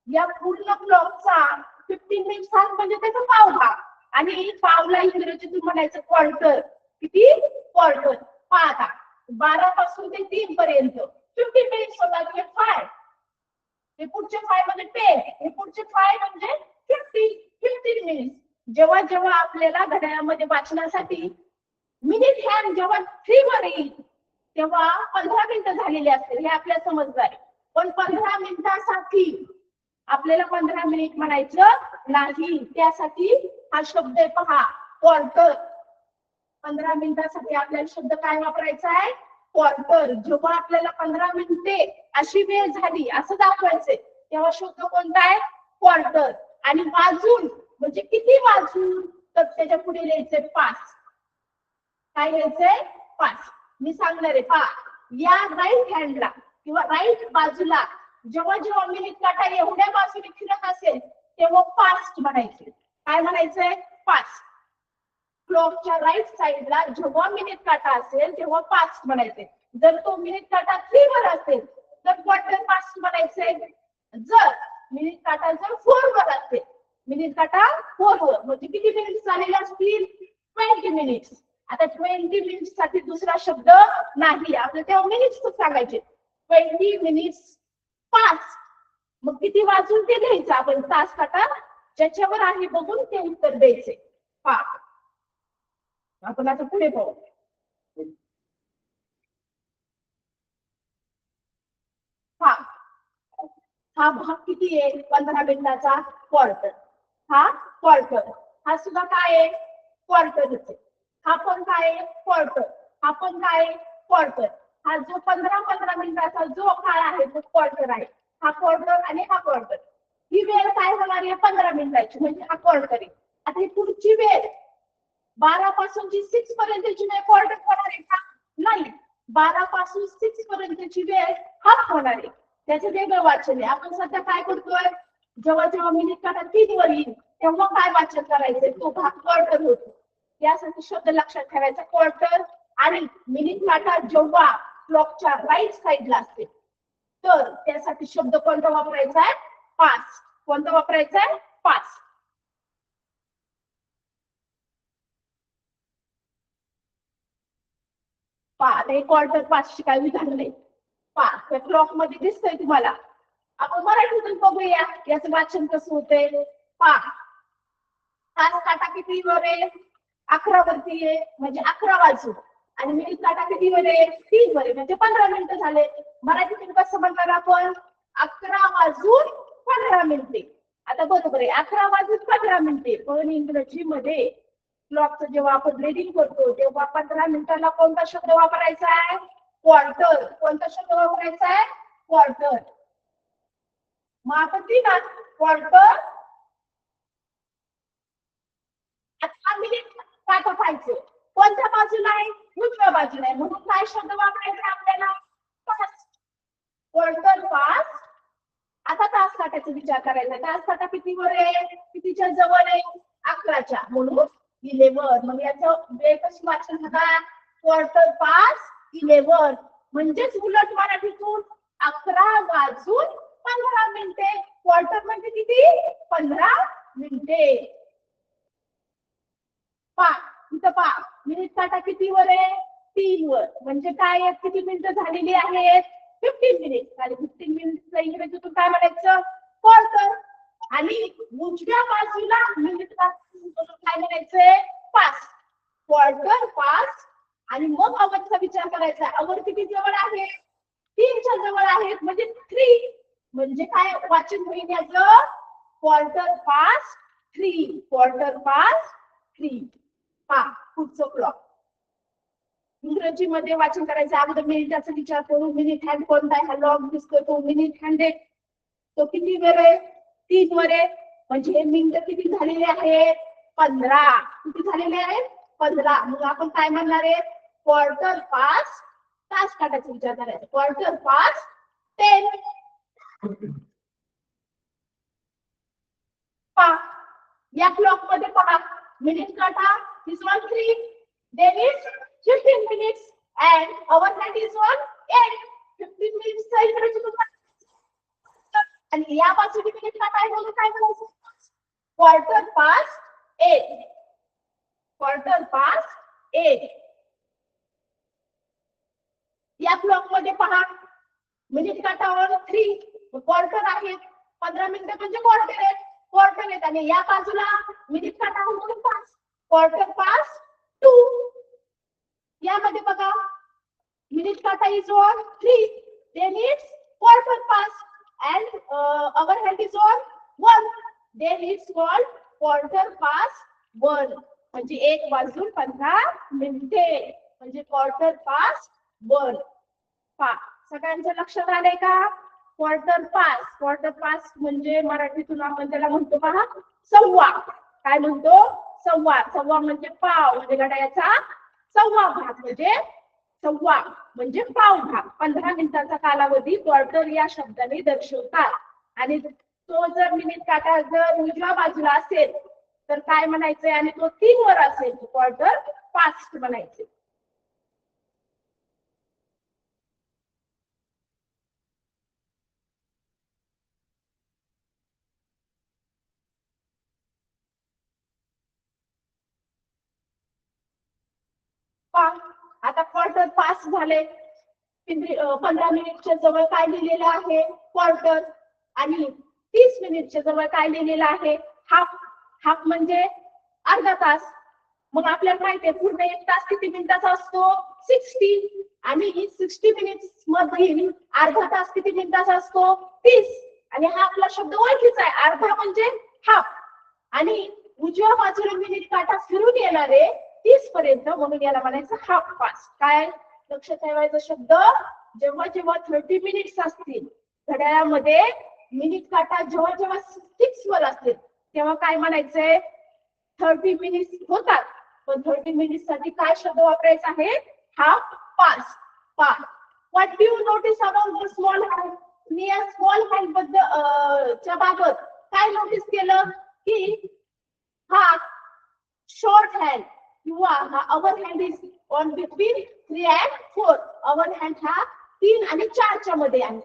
या पूर्ण क्लॉकचा 15 मिनिट्स हाफ म्हणजे त्याचा पाव भाग, आणि पावला इंग्रजीतून म्हणायचं क्वार्टर. किती, क्वार्टर. पहा 12 पासून ते 3 पर्यंत 15 मिनिट्स होतात. 5 हे पुढचे 5 म्हणजे 10, हे पुढचे 5 म्हणजे 15 मिनिट्स. जेव्हा जेव्हा आपल्याला घड्याळामध्ये वाचनासाठी मिनिट हँड जेव्हा 3 वर येईल तेव्हा 15 मिनिटं झालेली असतील हे आपल्याला समजलं आहे. पण 15 मिनिटासाठी आपल्याला 15 मिनिट म्हणायचं नाही. त्यासाठी हा शब्द आहे पहा, क्वार्टर. 15 मिनिटासाठी आपल्याला शब्द काय वापरायचा आहे, क्वार्टर. जेव्हा आपल्याला 15 मिनिटे अशी वेळ झाली असं दाखवायचंय तेव्हा शब्द कोणता आहे, क्वार्टर. आणि वाजून म्हणजे किती वाजून, तर त्याच्या पुढे लिहायचंय 5. काय लिहायचंय, 5. मी सांगणार आहे पहा, या राईट हँडला किंवा राईट बाजूला जेव्हा जेव्हा मिनिट काटा एवढ्या बाजूने फिरत असेल तेव्हा फास्ट म्हणायचे. काय म्हणायचंय, फास्ट. क्लॉकच्या राईट साइडला जेव्हा मिनिट काटा असेल तेव्हा फास्ट म्हणायचे. जर तो मिनिट काटा 3 वर असेल तर क्वार्टर फास्ट म्हणायचे. जर मिनिट काटा जर 4 वर असेल, मिनिट काटा 4 वर म्हणजे किती मिनिट झालेले असतील? 20 मिनिट्स. आता 20 मिनिट्स साठी दुसरा शब्द नाही, आपल्याला तेव्हा मिनिट्स सांगायचे. 20 मिनिट्स पास. मग किती वाजून ते घ्यायचं आपण, तास काटा ज्याच्यावर आहे बघून ते उत्तर द्यायचे. आपण आता पुढे पाहू. हा भाग किती आहे? 15 मिनिटाचा क्वार्टर. हा क्वार्टर. हा सुद्धा काय आहे? क्वार्टर. हा पण काय आहे? क्वार्टर. हा पण काय आहे? क्वार्टर. हा जो 15 मिनिटाचा जो काळ आहे तो क्वार्टर आहे. हा क्वार्टर आणि हा क्वार्टर. ही वेळ काय होणार आहे? 15 मिनिटाची, म्हणजे हा क्वार्टर आहे. आता ही पुढची वेळ 12 पासून 6 पर्यंतची वेळ क्वार्टर होणार आहे का? नाही. 12 पासून 6 पर्यंतची वेळ हाफ होणार आहे. त्याचं वेगळं वाचन आहे. आपण सध्या काय करतोय? जेव्हा जेव्हा मिनिट काटा 3 वर येईल तेव्हा काय वाचन करायचंय? तो भाग क्वार्टर होतो. यासाठी शब्द लक्षात ठेवायचा, क्वार्टर. आणि मिनिट काटा जेव्हा क्लॉकच्या राईट साईडला असते तर त्यासाठी शब्द कोणता वापरायचा आहे? पास. कोणता वापरायचा आहे? पास. आता क्वार्टर पासची काय उदाहरण नाही. त्या क्लॉक मध्ये दिसतंय तुम्हाला. आपण मराठीतून बघूया याचं वाचन कसं होतंय. तास काटा किती वर आहे? 11 वरती आहे, म्हणजे 11 वाजून. आणि मिनिट काटा किती वर आहे? 3 वर आहे, म्हणजे 15 मिनिटं झाले. मराठीतून कसं म्हणणार आपण? 11 वाजून 15 मिनिटे. आता बरोबर आहे, 11 वाजून 15 मिनिटे. पण इंग्रजीमध्ये क्लॉकचं जेव्हा आपण रीडिंग करतो तेव्हा 15 मिनिटाला कोणता शब्द वापरायचा आहे? क्वार्टर. कोणता शब्द वापरायचा आहे? क्वार्टर. मग आपण ती ना क्वार्टर 18 मिनिट काटा पाहिजे. कोणत्या बाजूला आहे? उजव्या बाजूला आहे, म्हणून काय शब्द वापरायचा आपल्याला? पास. Quarter past. आता तास काटाचा विचार करायचा. तास काटा कितीवर आहे? कितीच्या जवळ आहे? 11च्या, म्हणून 11. मग याचं वेळ कशी वाचन होणार? Quarter past 11. म्हणजेच उलट मराठीतून 11 वाजून 15 मिनिटे. क्वार्टर म्हणजे किती? 15 मिनिटे. मिनिट काटा कितीवर आहे? 3 वर. म्हणजे काय? किती मिनिटं झालेली आहेत? 15 मिनिट. आणि 15 मिनिटचं इंग्रजीतून काय म्हणायचं? क्वार्टर. आणि उजव्या बाजूला मिनिट काय म्हणायचंय? पास. Quarter past. आणि मग अवरचा विचार करायचा. अवर किती जवळ आहे? 3च्या जवळ आहेत, म्हणजे 3. म्हणजे काय वाचन होईल याचं? Quarter past 3. Quarter past 3. पुढचं क्लॉक. इंग्रजीमध्ये वाचन करायचं अगोदर मिनिटाचा विचार करू. मिनिट हँड कोणता आहे? हा लॉग दिसतो तो मिनिट हँड आहे. तो किती वर आहे? 3 वर आहे. म्हणजे हे मिनिट किती झालेले आहेत? 15. किती झालेले आहेत? 15. मग आपण काय म्हणणार आहे? Quarter past. तास काटायचा विचार करायचा. Quarter past 10. या क्लॉक मध्ये पहा, मिनिट काटा is on 3, then is 15 minutes and our hand is on 8. 15 minutes चा इंग्रजी तुम्हाला. आणि या बाजूने मिनिट काटा आहे म्हणून काय करायचं? Quarter past 8. Quarter past 8. या क्लॉक मध्ये पहा, मिनिट काटा ऑन 3. क्वार्टर आहे, 15 मिनिटं म्हणजे क्वार्टर आहे. क्वार्टर आहेत. आणि या बाजूला मिनिट काटा म्हणून 5. Quarter past 2. यामध्ये बघा, मिनिट काटा is on 3, then it's quarter past and our hand is on 1, then it's called quarter past 1. म्हणजे 1 वाजून 15 मिनिटे. म्हणजे क्वार्टर पास 1. सगळ्यांच्या लक्षात आलंय का? Quarter past. क्वार्टर पास म्हणजे मराठीतून आपण त्याला म्हणतो पहा, सव्वा. काय म्हणतो? सव्वा. सव्वा म्हणजे पाव. म्हणजे घड्याळाचा सव्वा भाग. म्हणजे सव्वा म्हणजे पाव भाग. 15 मिनिटाचा कालावधी क्वार्टर या शब्दाने दर्शवतात. आणि तो जर मिनिट काटा जर उजव्या बाजूला असेल तर काय म्हणायचंय? आणि तो 3 वर असेल क्वार्टर पास्ट म्हणायचे. आता क्वार्टर पास झाले. 15 मिनिटच्या जवळ काय लिहिलेलं आहे क्वार्टर, आणि 30 मिनिटच्या जवळ काय लिहिलेलं आहे हाफ. हाफ म्हणजे अर्धा तास. मग आपल्याला माहिती आहे पूर्ण 1 तास किती मिनिटाचा असतो 60, आणि 60 मिनिट्स मधील अर्धा तास किती मिनिटाचा असतो 30. आणि हा आपला शब्द ओळखीचा आहे, अर्धा म्हणजे हाफ. आणि उजव्या बाजूला मिनिट काटा फिरून येणारे 30 पर्यंत, म्हणून याला म्हणायचं हाफ पास. काय लक्षात ठेवायचा शब्द, जेव्हा जेव्हा 30 मिनिट्स असतील घड्याळामध्ये, मिनिट काटा जेव्हा जेव्हा 6 वर असतील तेव्हा काय म्हणायचंय 30 मिनिट्स होतात. पण 30 मिनिट्स साठी काय शब्द वापरायचा आहे half pass. Pass. What do you notice about the small hand? मी या स्मॉल हँड बद्दल च्या बाबत काय नोटीस केलं की हा शॉर्ट हँड किंवा हा hour hand is on between 3 and 4. Our hand हा 3 आणि 4 च्या मध्ये आहे.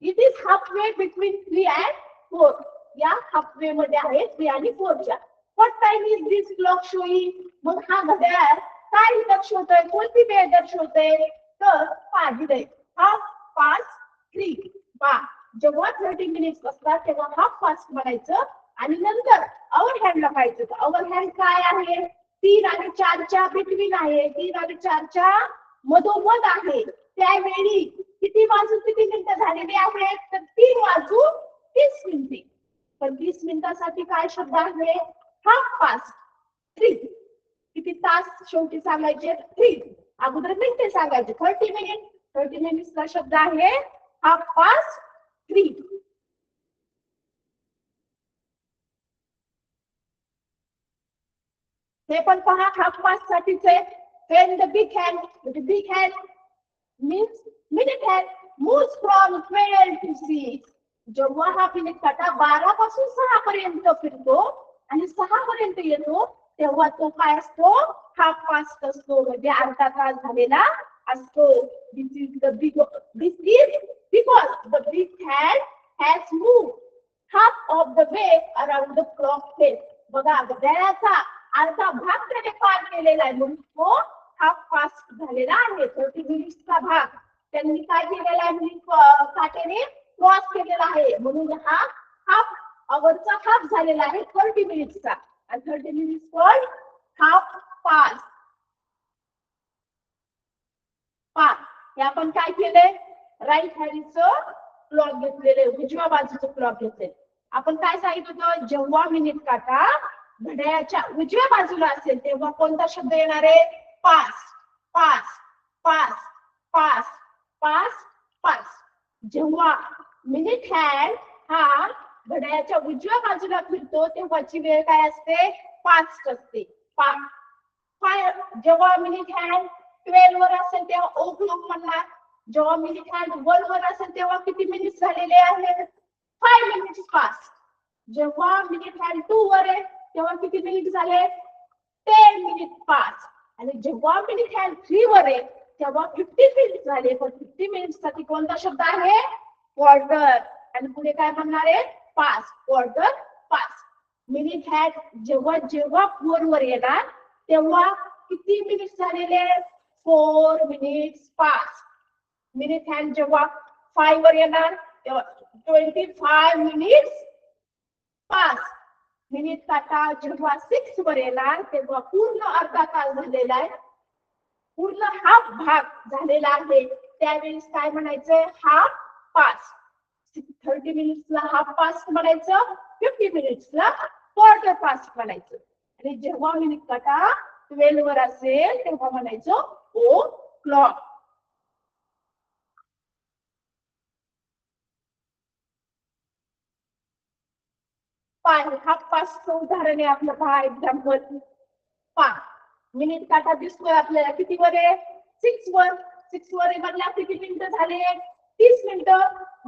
It is half way between 3 and 4. या हाफ वे मध्ये आहे 3 आणि 4 च्या. What time is this clock showing? मग हा घड्याळ काय दर्शवतोय, कोणती वेळ दर्शवतोय, तर पाहिजे हाफ पास्ट 3. जेव्हा 30 मिनिट्स असतात तेव्हा हाफ पास्ट म्हणायचं, आणि नंतर अवर हँडला पाहिजे. अवर हँड काय आहे 3 आणि 4 च्या बिटवीन आहे, 3 आणि 4 च्या मधोमध आहे. त्यावेळी किती वाजून किती मिनिटं झालेली आहेत, तर 3 वाजून 30 मिनिटे. पण 30 मिनिटासाठी काय शब्द आहे हाफ पास्ट 3. किती तास शेवटी सांगायचे 3, अगोदर मिनिटे सांगायचे 30 मिनिट. 30 मिनिट्सचा शब्द आहे हाफ पास्ट 3. हे पण पहा हाफ पास्ट साठीच आहे. When the big hand means minute hand moves from 12 to 6. जेव्हा हा मिनिट काटा 12 पासून 6 पर्यंत फिरतो आणि 6 पर्यंत येतो तेव्हा तो काय असतो हाफ पास्ट असतो, म्हणजे अर्धा तास झालेला असतो. This is because the big hand has moved half of the way around the clock face. बघा घड्याळाचा अर्धा भाग त्याने पार केलेला आहे, म्हणून तो हाफ पास्ट झालेला आहे. 30 मिनिट्सचा भाग त्यांनी काय केलेला आहे, काट्याने क्रॉस केलेला आहे, म्हणून हा हाफ अवरचा हाफ झालेला आहे 30 मिनिट्सचा. आणि 30 मिनिट्स कॉल्ड हाफ पास्ट. हे आपण काय केलंय राईट हँडचं क्लॉक घेतलेले, उजव्या बाजूचं क्लॉक घेतले. आपण काय सांगितलं होतं, जेव्हा मिनिट काटा घड्याळाच्या उजव्या बाजूला असेल तेव्हा कोणता शब्द येणार आहे pass. Pass pass pass pass pass. जेव्हा मिनिट हँड हा घड्याळाच्या उजव्या बाजूला फिरतो तेव्हाची वेळ काय असते फास्ट असते. जेव्हा मिनिट हँड 12 वर असेल तेव्हा ओ क्लॉक म्हणणार. जेव्हा मिनिट हँड 1 वर असेल तेव्हा किती मिनिट्स झालेले आहेत 5 मिनिट्स फास्ट. जेव्हा मिनिट हँड 2 वर आहे तेव्हा किती मिनिट झाले 10 मिनिट फास्ट. आणि जेव्हा मिनिट हँड 3 वर आहे तेव्हा 50 मिनिट झाले. पण 50 मिनिट साठी कोणता शब्द आहे क्वार्टर. आणि पुढे काय म्हणणार आहे pass. Quarter past. Minute hand जेव्हा जेव्हा 4 वर येणार तेव्हा किती मिनिट झालेले 4 मिनिट्स पास. मिनिट हँड जेव्हा 5 वर येणार तेव्हा 25 मिनिट्स पास. मिनिट काटा जेव्हा 6 वर येणार तेव्हा पूर्ण अर्धा तास झालेला आहे, पूर्ण हाफ भाग झालेला आहे. त्यावेळेस काय म्हणायचंय हाफ पास. 30 मिनिट्सला हाफ पास म्हणायचं, 50 मिनिट्सला क्वार्टर पास म्हणायचं. आणि जेव्हा मिनिट काटा 12 वर असेल तेव्हा म्हणायचं ओ क्लॉक. हाफ पासचं उदाहरण आहे आपलं पहा एक्झाम्पल. मिनिट काटा दिसतोय आपल्याला किती वर आहे 6 वर. 6 वर म्हणल्या किती मिनिटं झाले 30 मिनिटं.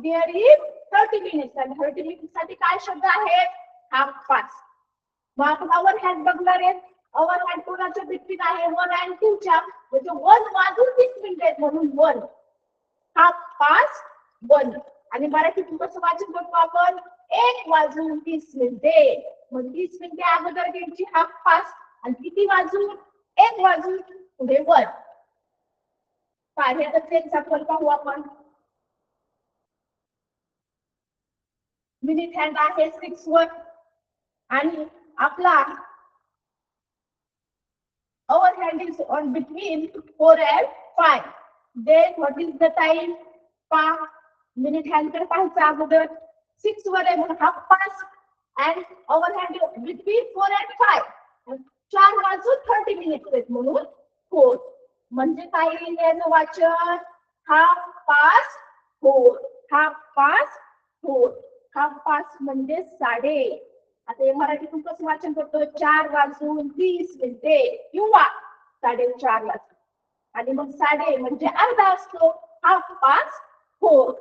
There is 30 minutes. आणि 30 मिनिट साठी काय शब्द आहे हाफ पास. मग आपण अवर हँड बघणार आहे. अवर हँड कोणाच्या बिटवीन आहे 1 and 2 च्या, म्हणजे 1 वाजून 30 मिनिटं आहेत म्हणून 1 हाफ पास 1. आणि मराठीतून कसं वाचन करतो आपण 1 वाजून 30 मिनिटे. मग 30 मिनिटे अगोदर घ्यायची हाफ पास आणि किती वाजून 1 वाजून पुढे 1. ह्याचं एक्झाम्पल पाहू आपण. मिनिट हँड आहे 6 वर आणि आपला our hand is on between 4 and 5. Then what is the time? 5 minute hand कडे पाहायचं अगोदर 6 वर आहे म्हणून half past and our hand is between 4 and 5. 4 वाजून 30 मिनिट्स आहेत म्हणून 4. म्हणजे काय येईल याचं वाचन? Half past 4. Half past 4. Half past म्हणजे 6:30. आता हे मराठीतून कसं वाचन करतो? 4 वाजून 30 मिनिटे किंवा 4:30 ला. आणि मग 6:30 म्हणजे अर्धा असतो. Half past 4.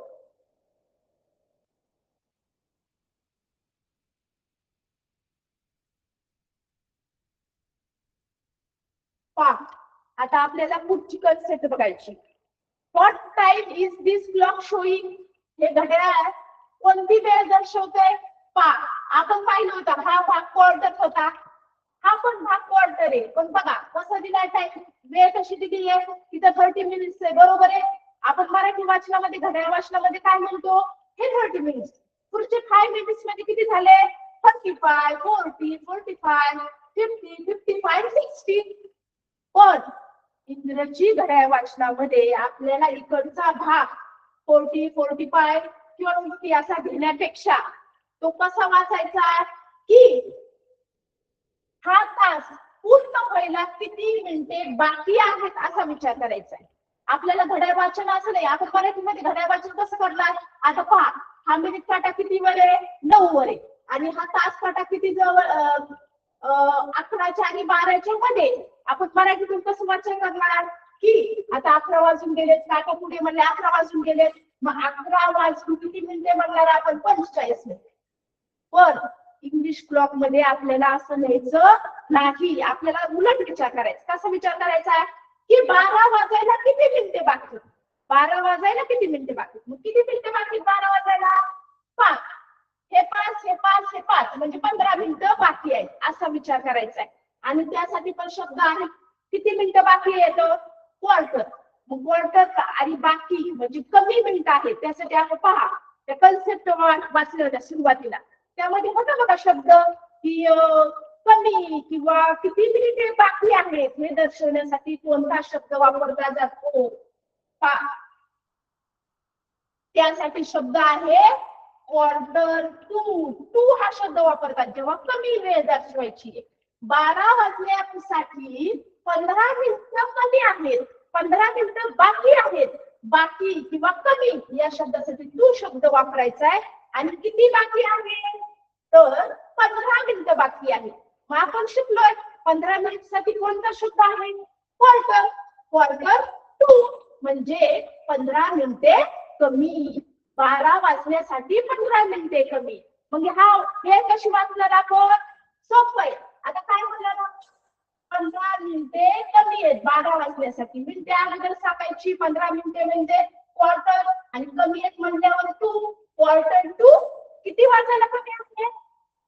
आता आपल्याला पुढची कन्सेप्ट बघायची. What time is this clock showing? हे घड्याळ कोणती वेळ दर्शवते? आपण पाहिलं होतं हा भाग क्वार्टर होता, हा पण भाग क्वार्टर आहे. पण बघा कसं दिलाय टाइम, वेळ कशी दिली आहे तिथं 30 मिनिट्स आहे. बरोबर आहे. आपण मराठी वाचनामध्ये घड्याळ वाचनामध्ये काय म्हणतो? हे 30 मिनिट्स. पुढचे 5 मिनिट्स मध्ये किती झाले? 35, 40, 45, 50, 55, 60. पण इंग्रजी घड्याळ वाचनामध्ये आपल्याला इकडचा भाग 40, 45 किंवा 50 असा घेण्यापेक्षा तो कसा वाचायचा की हा तास पूर्ण व्हायला किती मिनिटे बाकी आहेत असा विचार करायचा आहे. आपल्याला घड्याळ वाचन असं नाही. आपण मराठीमध्ये घड्याळ वाचन कसं करणार? आता पहा, हा मिनिट काटा किती वर आहे? 9 वर आहे. आणि हा तास काटा किती जवळ? 11च्या आणि 12च्या मध्ये. आपण मराठीतून कसं वाचन करणार की आता 11 वाजून गेलेत, काका पुढे म्हणले 11 वाजून गेलेत, मग 11 वाजून किती मिनिटे म्हणणार आपण? 45 मिनिटे. पण इंग्लिश क्लॉक मध्ये आपल्याला असं लिहायचं नाही. आपल्याला उलट विचार करायचा. कसा विचार करायचा की 12 वाजायला किती मिनिटे बाकी? 12 वाजायला किती मिनिटे बाकी? मग किती मिनिटे बाकी 12 वाजायला? 5. हे 5, हे 5, हे 5 म्हणजे 15 मिनिटं बाकी आहेत असा विचार करायचा आहे. आणि त्यासाठी पण शब्द आहे. किती मिनिटं बाकी येतं? क्वार्टर. मग क्वार्टर आणि बाकी म्हणजे कमी मिनिटं आहेत. त्यासाठी आपण पहा त्या कन्सेप्ट वाचलेल्या सुरुवातीला त्यामध्ये होता बघा शब्द की कमी किंवा किती मिनिटे बाकी आहेत हे दर्शवण्यासाठी कोणता शब्द वापरला जातो? त्यासाठी शब्द आहे क्वार्टर टू. टू हा शब्द वापरतात जेव्हा कमी वेळ दर्शवायची. 12 वाजण्यासाठी 15 मिनिटं कमी आहेत, 15 मिनिटं बाकी आहेत. बाकी किंवा कमी या शब्दासाठी टू शब्द वापरायचा आहे. आणि किती बाकी आहे? तर 15 मिनिटं बाकी आहे. मग आपण शिकलोय 15 मिनिट साठी कोणता शब्द आहे? क्वार्टर. क्वार्टर टू म्हणजे 15 मिनिटे कमी. 12 वाजण्यासाठी 15 मिनिटे कमी. मग हा हे कशी वाचणार आपण? सोपं आहे. आता काय म्हणलं? 15 मिनिटे कमी आहेत 12 वाजण्यासाठी. मिनिटे अगोदर सांगायची. 15 मिनिटे म्हणजे क्वार्टर आणि कमी आहेत म्हणल्यावर टू. क्वार्टर टू किती वाजायला कमी आहे?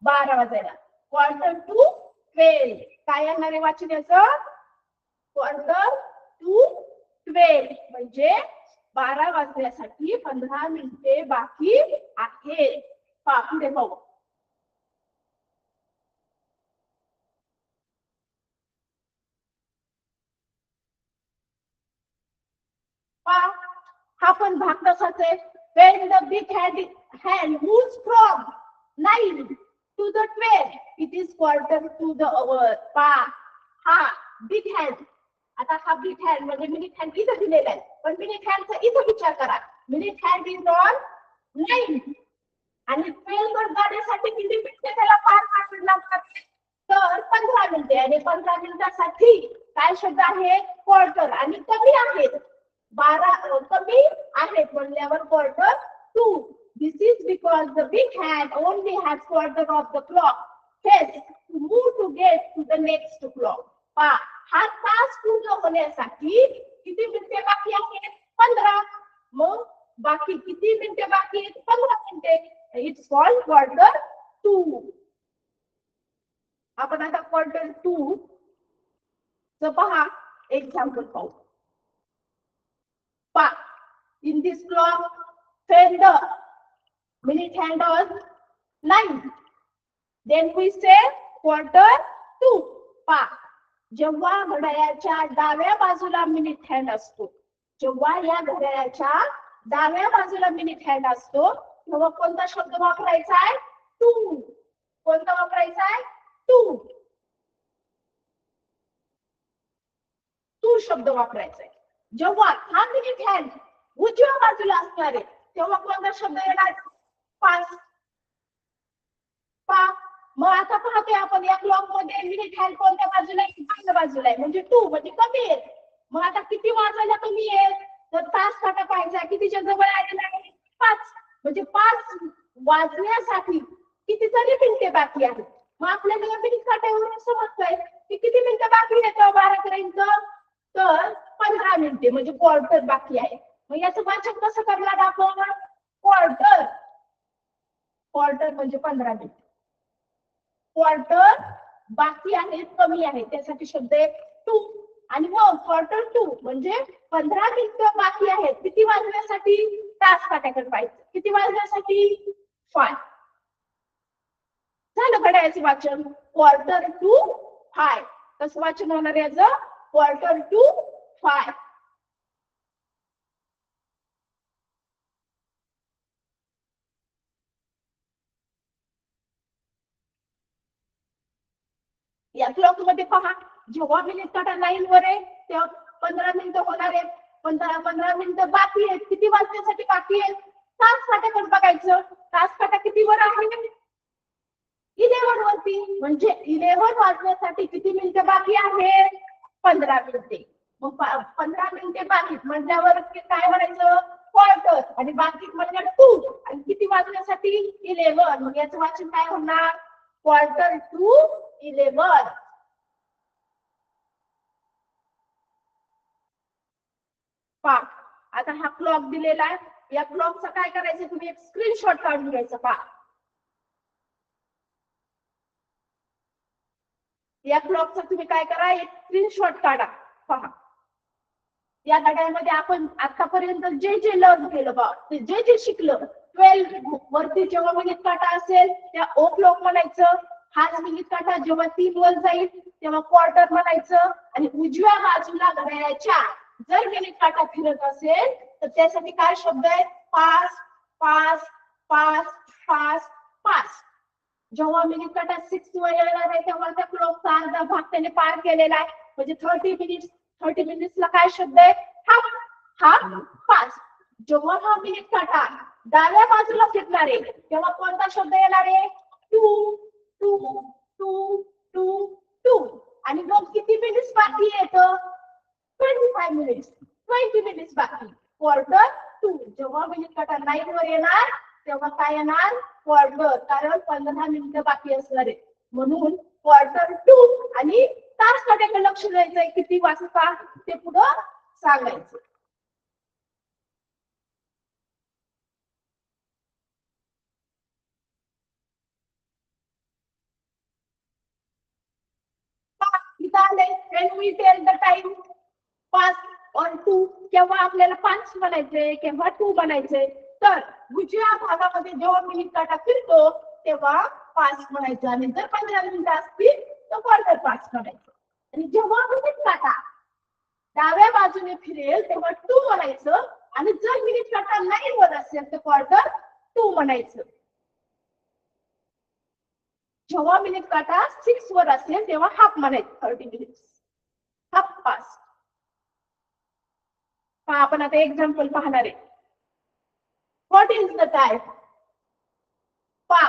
12 वाजायला. Quarter to 12. काय येणार आहे वाचन याचं? क्वार्टर टू 12 म्हणजे 12 वाजण्यासाठी 15 मिनिटे बाकी आहेत. पुढे पाहू. हा पण भाग तसाच आहे. When the big hand moves from 9 to the 12, it is quarter to the hour. हा बिग हँड. आता हा बिग हँड म्हणजे मिनिट हँड इथं दिलेला आहे. पण मिनिट हँडचा इथं विचार करा. मिनिट हँड इज ऑन 9 आणि 12 वर जाण्यासाठी किती मिनिटे त्याला पार पाडून लागतात? तर 15 मिनिटे. आणि 15 मिनिटासाठी काय शब्द आहे? क्वार्टर. आणि कमी आहेत 12 कमी आहेत म्हणल्यावर quarter to. This is because the big hand only has quarter of the clock. Hence, to move to get to the next clock. हा तास पूर्ण होण्यासाठी किती मिनिटे बाकी आहेत? 15. मग बाकी किती मिनिटे बाकी आहेत? 15 मिनिटे. It's called quarter to. आपण आता क्वार्टर टू च पहा एक्झाम्पल पाहू. In this clock, when the minute hand was 9, then we say quarter to. पहा, जेव्हा घड्याळाच्या डाव्या बाजूला मिनिट हँड असतो, जेव्हा या घड्याळाच्या डाव्या बाजूला मिनिट हँड असतो, तेव्हा कोणता शब्द वापरायचा आहे? टू. कोणता वापरायचा आहे? टू. टू शब्द वापरायचा आहे. जेव्हा हा मिनिट हँड उजव्या बाजूला असणार आहे, तेव्हा कोणता शब्द येणार? पाच. मग आता पाहतोय आपण या क्लॉक मध्ये मिनिट हँड कोणत्या बाजूला आहे? डाव्या बाजूला आहे, म्हणजे टू, म्हणजे कमी आहे. मग आता किती वाजायला कमी आहे? तर तास काटा पाहिजे. कितीच्या जवळ आलेला आहे? 5. म्हणजे 5 वाजण्यासाठी किती तरी मिनिटे बाकी आहेत. मग आपल्याला मिनिट काट्यावरून समजतंय की किती मिनिटं बाकी आहेत 12 पर्यंत? तर 15 मिनिटे, म्हणजे क्वार्टर बाकी आहे. मग याचं वाचन कसं करणार आपण? क्वार्टर. क्वार्टर म्हणजे 15 मिनिट. क्वार्टर बाकी आहेत, कमी आहे, त्यासाठी शब्द आहे टू. आणि मग क्वार्टर टू म्हणजे 15 मिनिटं बाकी आहेत. किती वाजण्यासाठी? तास काट्याकडे पाहिजे. किती वाजण्यासाठी? 5. झालं घड्याळाचं वाचन. Quarter to 5. कसं वाचन होणार याचं? Quarter to 5. या क्लॉक मध्ये पहा, जेव्हा मिनिट काटा 9 वर आहे तेव्हा 15 मिनिटं होणार आहेत. 15 मिनिटं बाकी आहेत. किती वाजण्यासाठी बाकी आहेत? तास काट्याकडे बघायचं. तास काटा किती वर आहे? 11 वरती. म्हणजे 11 वाजण्यासाठी किती मिनिटं बाकी आहे? 15 मिनिटे. मग 15 मिनिटे बाकी म्हटल्यावर काय म्हणायचं? क्वार्टर. आणि बाकी म्हणजे टू. आणि किती वाजण्यासाठी? 11. मग याचं वाचन काय होणार? Quarter to 11. पहा, आता हा क्लॉक दिलेला आहे. या क्लॉकचा काय करायचं? तुम्ही एक स्क्रीनशॉट काढून घ्यायचा. पहा, या क्लॉकचा तुम्ही काय करा? एक स्क्रीनशॉट काढा. पहा, या घड्याळामध्ये आपण आतापर्यंत जे जे लर्न केलं, बा जे जे शिकलं, 12 वरती जेव्हा मिनिट काटा असेल त्या ओ क्लॉक म्हणायचं. हाच मिनिट काटा जेव्हा 3 वर जाईल तेव्हा क्वार्टर म्हणायचं. आणि उजव्या बाजूला घड्याळाच्या जर मिनिट काटा फिरत असेल तर त्यासाठी काय शब्द आहे? पाच. पाच पाच पाच पाच. जेव्हा मिनिट काटा 6 वर येणार आहे तेव्हा त्या क्लॉकचा अर्धा भाग त्याने पार केलेला आहे, म्हणजे 30 मिनिट्स. 30 मिनिट्सला काय शब्द आहे? हाफ. हाफ 5. जेव्हा हा मिनिट काटा डाव्या बाजूला फिरणार आहे तेव्हा कोणता शब्द येणार आहे? To. To to to to. आणि मग किती मिनिट्स बाकी येतं? 25 मिनिट्स. 20 मिनिट्स बाकी. Quarter to. जेव्हा मिनिट काटा 9 वर येणार तेव्हा काय येणार? क्वार्टर. कारण 15 मिनिटं बाकी असणार आहे, म्हणून क्वार्टर टू. आणि तास काट्याकडे लक्ष द्यायचंय. किती वाजता ते पुढं सांगायचं. इथं आलंय when we tell the time पाच और टू, केव्हा आपल्याला 5 म्हणायचंय, केव्हा 2 म्हणायचंय. तर उजव्या भागामध्ये जेव्हा मिनिट काटा फिरतो तेव्हा 5 म्हणायचं. आणि जर 15 मिनिटं असतील तर क्वार्टर 5 म्हणायचं. आणि जेव्हा मिनिट काटा डाव्या बाजूने फिरेल तेव्हा 2 म्हणायचं. आणि जर मिनिट काटा 9 वर असेल तर क्वार्टर 2 म्हणायचं. जेव्हा मिनिट काटा 6 वर असेल तेव्हा हाफ म्हणायचं. 30 मिनिट्स. Half past. आपण आता एक्झाम्पल पाहणार आहे. What is the time? पहा,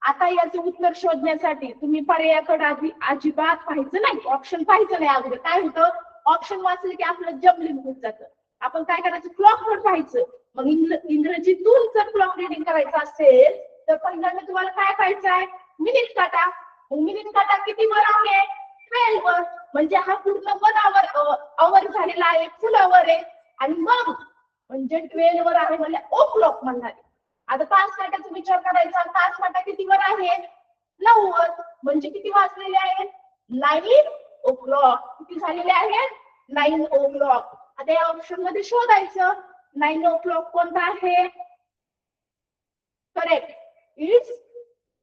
आता याचं उत्तर शोधण्यासाठी तुम्ही पर्यायाकडे अजिबात पाहायचं नाही, ऑप्शन पाहायचं नाही. अगोदर काय होतं? ऑप्शन वाचलं की आपलं जमलिंग होत जातं. आपण काय करायचं? क्लॉक वर पाहायचं. मग इंग्रजीतून जर क्लॉक रिडिंग करायचं असेल तर पहिल्यांदा तुम्हाला काय पाहायचं आहे? मिनिट काटा. मिनिट काटा किती वर आहे? 12 वर. म्हणजे हा पूर्ण 1 आवर झालेला आहे, फुल आवर आहे. आणि मग म्हणजे 12 वर आहे म्हणजे ओ क्लॉक म्हणणार. आता तास काट्याचा विचार करायचा. तास काटा किती वर आहे? 9 वर. म्हणजे किती वाजलेले आहेत? 9 o'clock. किती झालेले आहेत? 9 o'clock. आता या ऑप्शन मध्ये शोधायचं 9 o'clock कोणता आहे? Correct. It's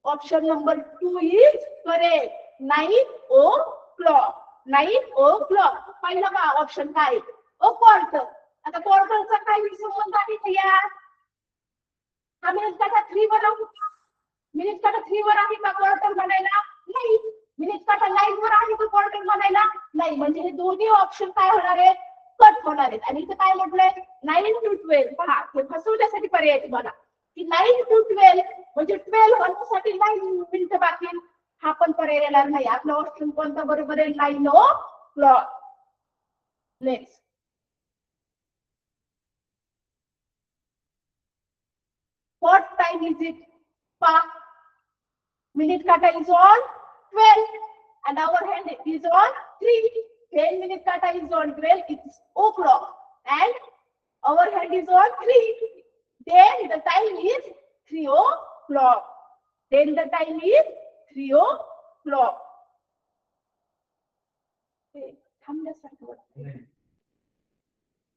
option number 2 is correct. 9 o'clock. 9 o'clock. पहिला का ऑप्शन काय? ओ क्वार्टर. आता क्वार्टरचा काही संबंध आहे का यार? हा मिनिट काटा 3 वर आहे का? मिनिट काटा 3 वर आहे का क्वार्टर म्हणायला? नाही. मिनिट काटा 9 वर आहे का क्वार्टर म्हणायला? नाही. म्हणजे हे दोन्ही ऑप्शन काय होणार आहेत? कट होणार आहेत. आणि इथे काय म्हटलंय? 9 to 12. पहा, हे फसवण्यासाठी पर्याय तुम्हाला की 9 to 12 म्हणजे 12 होण्यासाठी 9 मिनिटं बाकी. हा पण पर्याय येणार नाही. आपला ऑप्शन कोणता बरोबर आहे? 9 o'clock. Next. What time is it? Pa. Minute kata is on 12 and our hand is on 3. 10 minute kata is on 12. It's o'clock and our hand is on 3. Then the time is 3 o'clock. Then the time is 3 o'clock.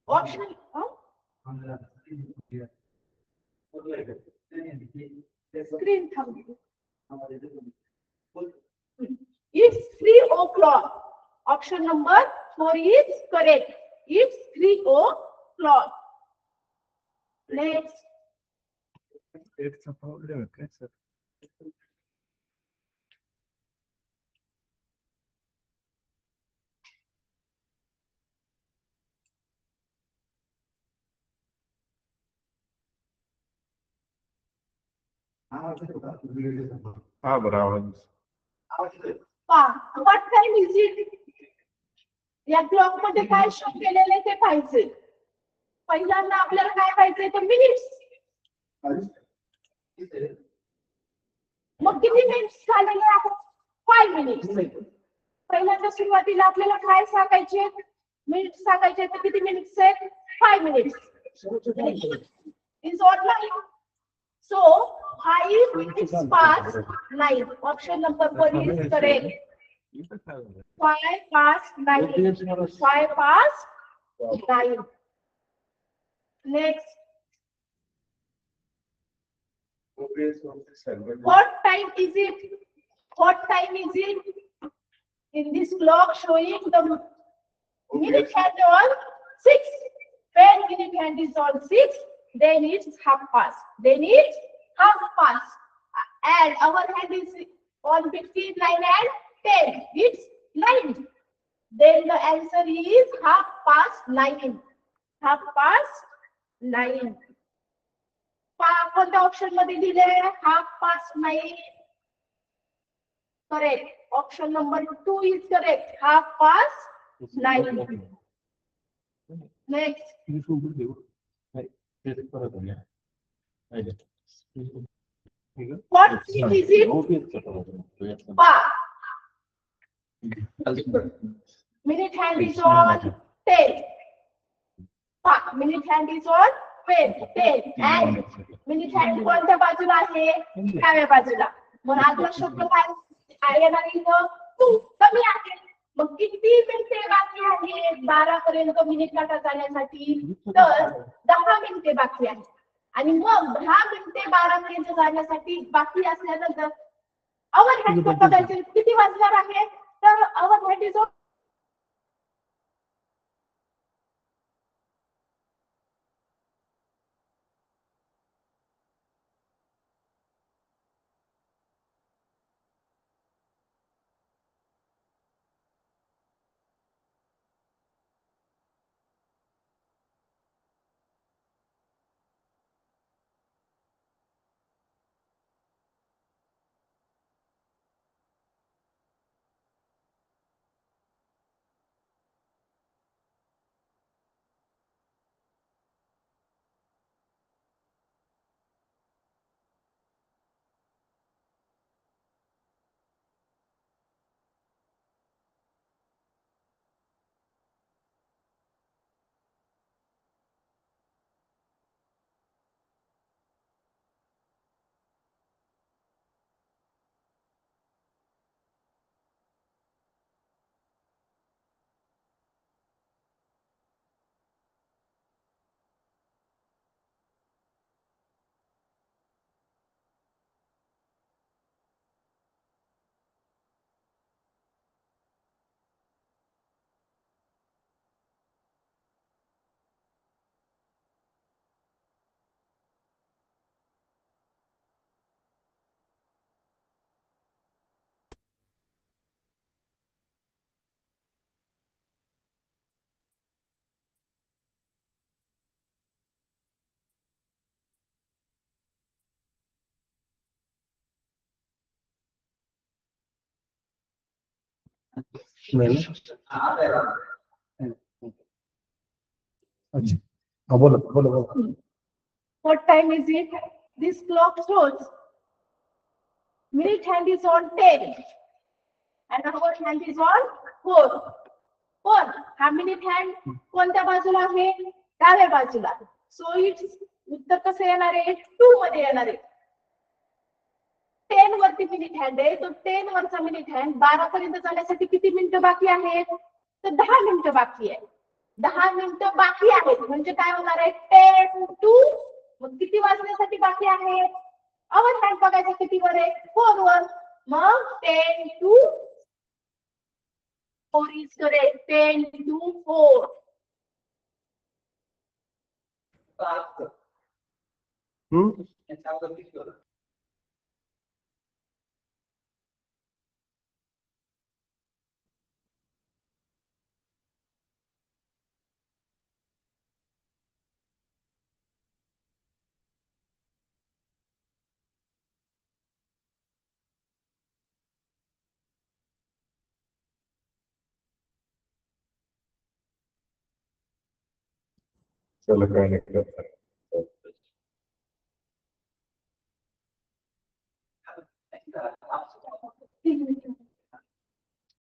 Option. Screen थांबली. It's 3 o'clock. Option number 4 is correct. It's 3 o'clock. Next. It's a problem, okay, sir. Ah, bravo. What time is it? या clock मध्ये काय show केलेले ते पाहिजे. पहिल्यांदा आपल्याला काय पाहिजे तर मिनिट्स. मग किती मिनिट्स झालेले आहेत? 5 मिनिट्स. पहिल्यांदा सुरुवातीला आपल्याला काय सांगायचे? मिनिट्स सांगायचे तर किती मिनिट्स आहेत? 5 मिनिट्स. इज ऑट line. So 5 minutes past 9. Option number 4 is correct. 5 past 9. 5 past 9. Next. What time is it? What time is it? In this clock showing the minute hand on 6. When minute hand is on 6, then it's half past. Then it's half past. And our hand is on between 9 and 10. It's 9. Then the answer is half past 9. Half past 9. कोणत्या option मध्ये दिले? Half past 9. Correct. Option number 2 is correct. Half past 9. Next. What is it? Pa. Minute hand is on 10. Pa. Minute hand is on 10. And minute hand कोणत्या बाजूला आहे? डाव्या बाजूला. मग आतला शब्द काय येणार इथं? 2. कमी आहे. मग किती मिनिटे बाकी आहेत 12 पर्यंत मिनिट काटा जाण्यासाठी? तर 10 मिनिटे बाकी आहेत. आणि मग 10 मिनिटे 12 पर्यंत जाण्यासाठी बाकी असल्यानंतर अवर हँड बघायचे किती वाजणार आहे? तर अवर हँड इज नाही ना? अच्छा हा बोला बोला बोला. What time is it? This clock shows minute hand is on 10 and hour hand is on 4. 4 हा minute hand कोणत्या बाजूला आहे? डाव्या बाजूला. So it's उत्तर कसं येणार आहे? 2 मध्ये येणार आहे. 10 वरती मिनिट हँड आहे, तो 10 वरचा मिनिट हँड 12 पर्यंत जाण्यासाठी किती मिनिटं बाकी आहेत? तर 10 मिनिटं बाकी आहे. 10 मिनिटं बाकी आहेत म्हणजे काय होणार आहे? 10 to मग किती वाजण्यासाठी बाकी आहे? अवर हँड बघायचं किती वर आहे? 4 वर. मग 10 to 4 is correct. 10 to 4. चला काय नाही करत. तीन मिनिटं.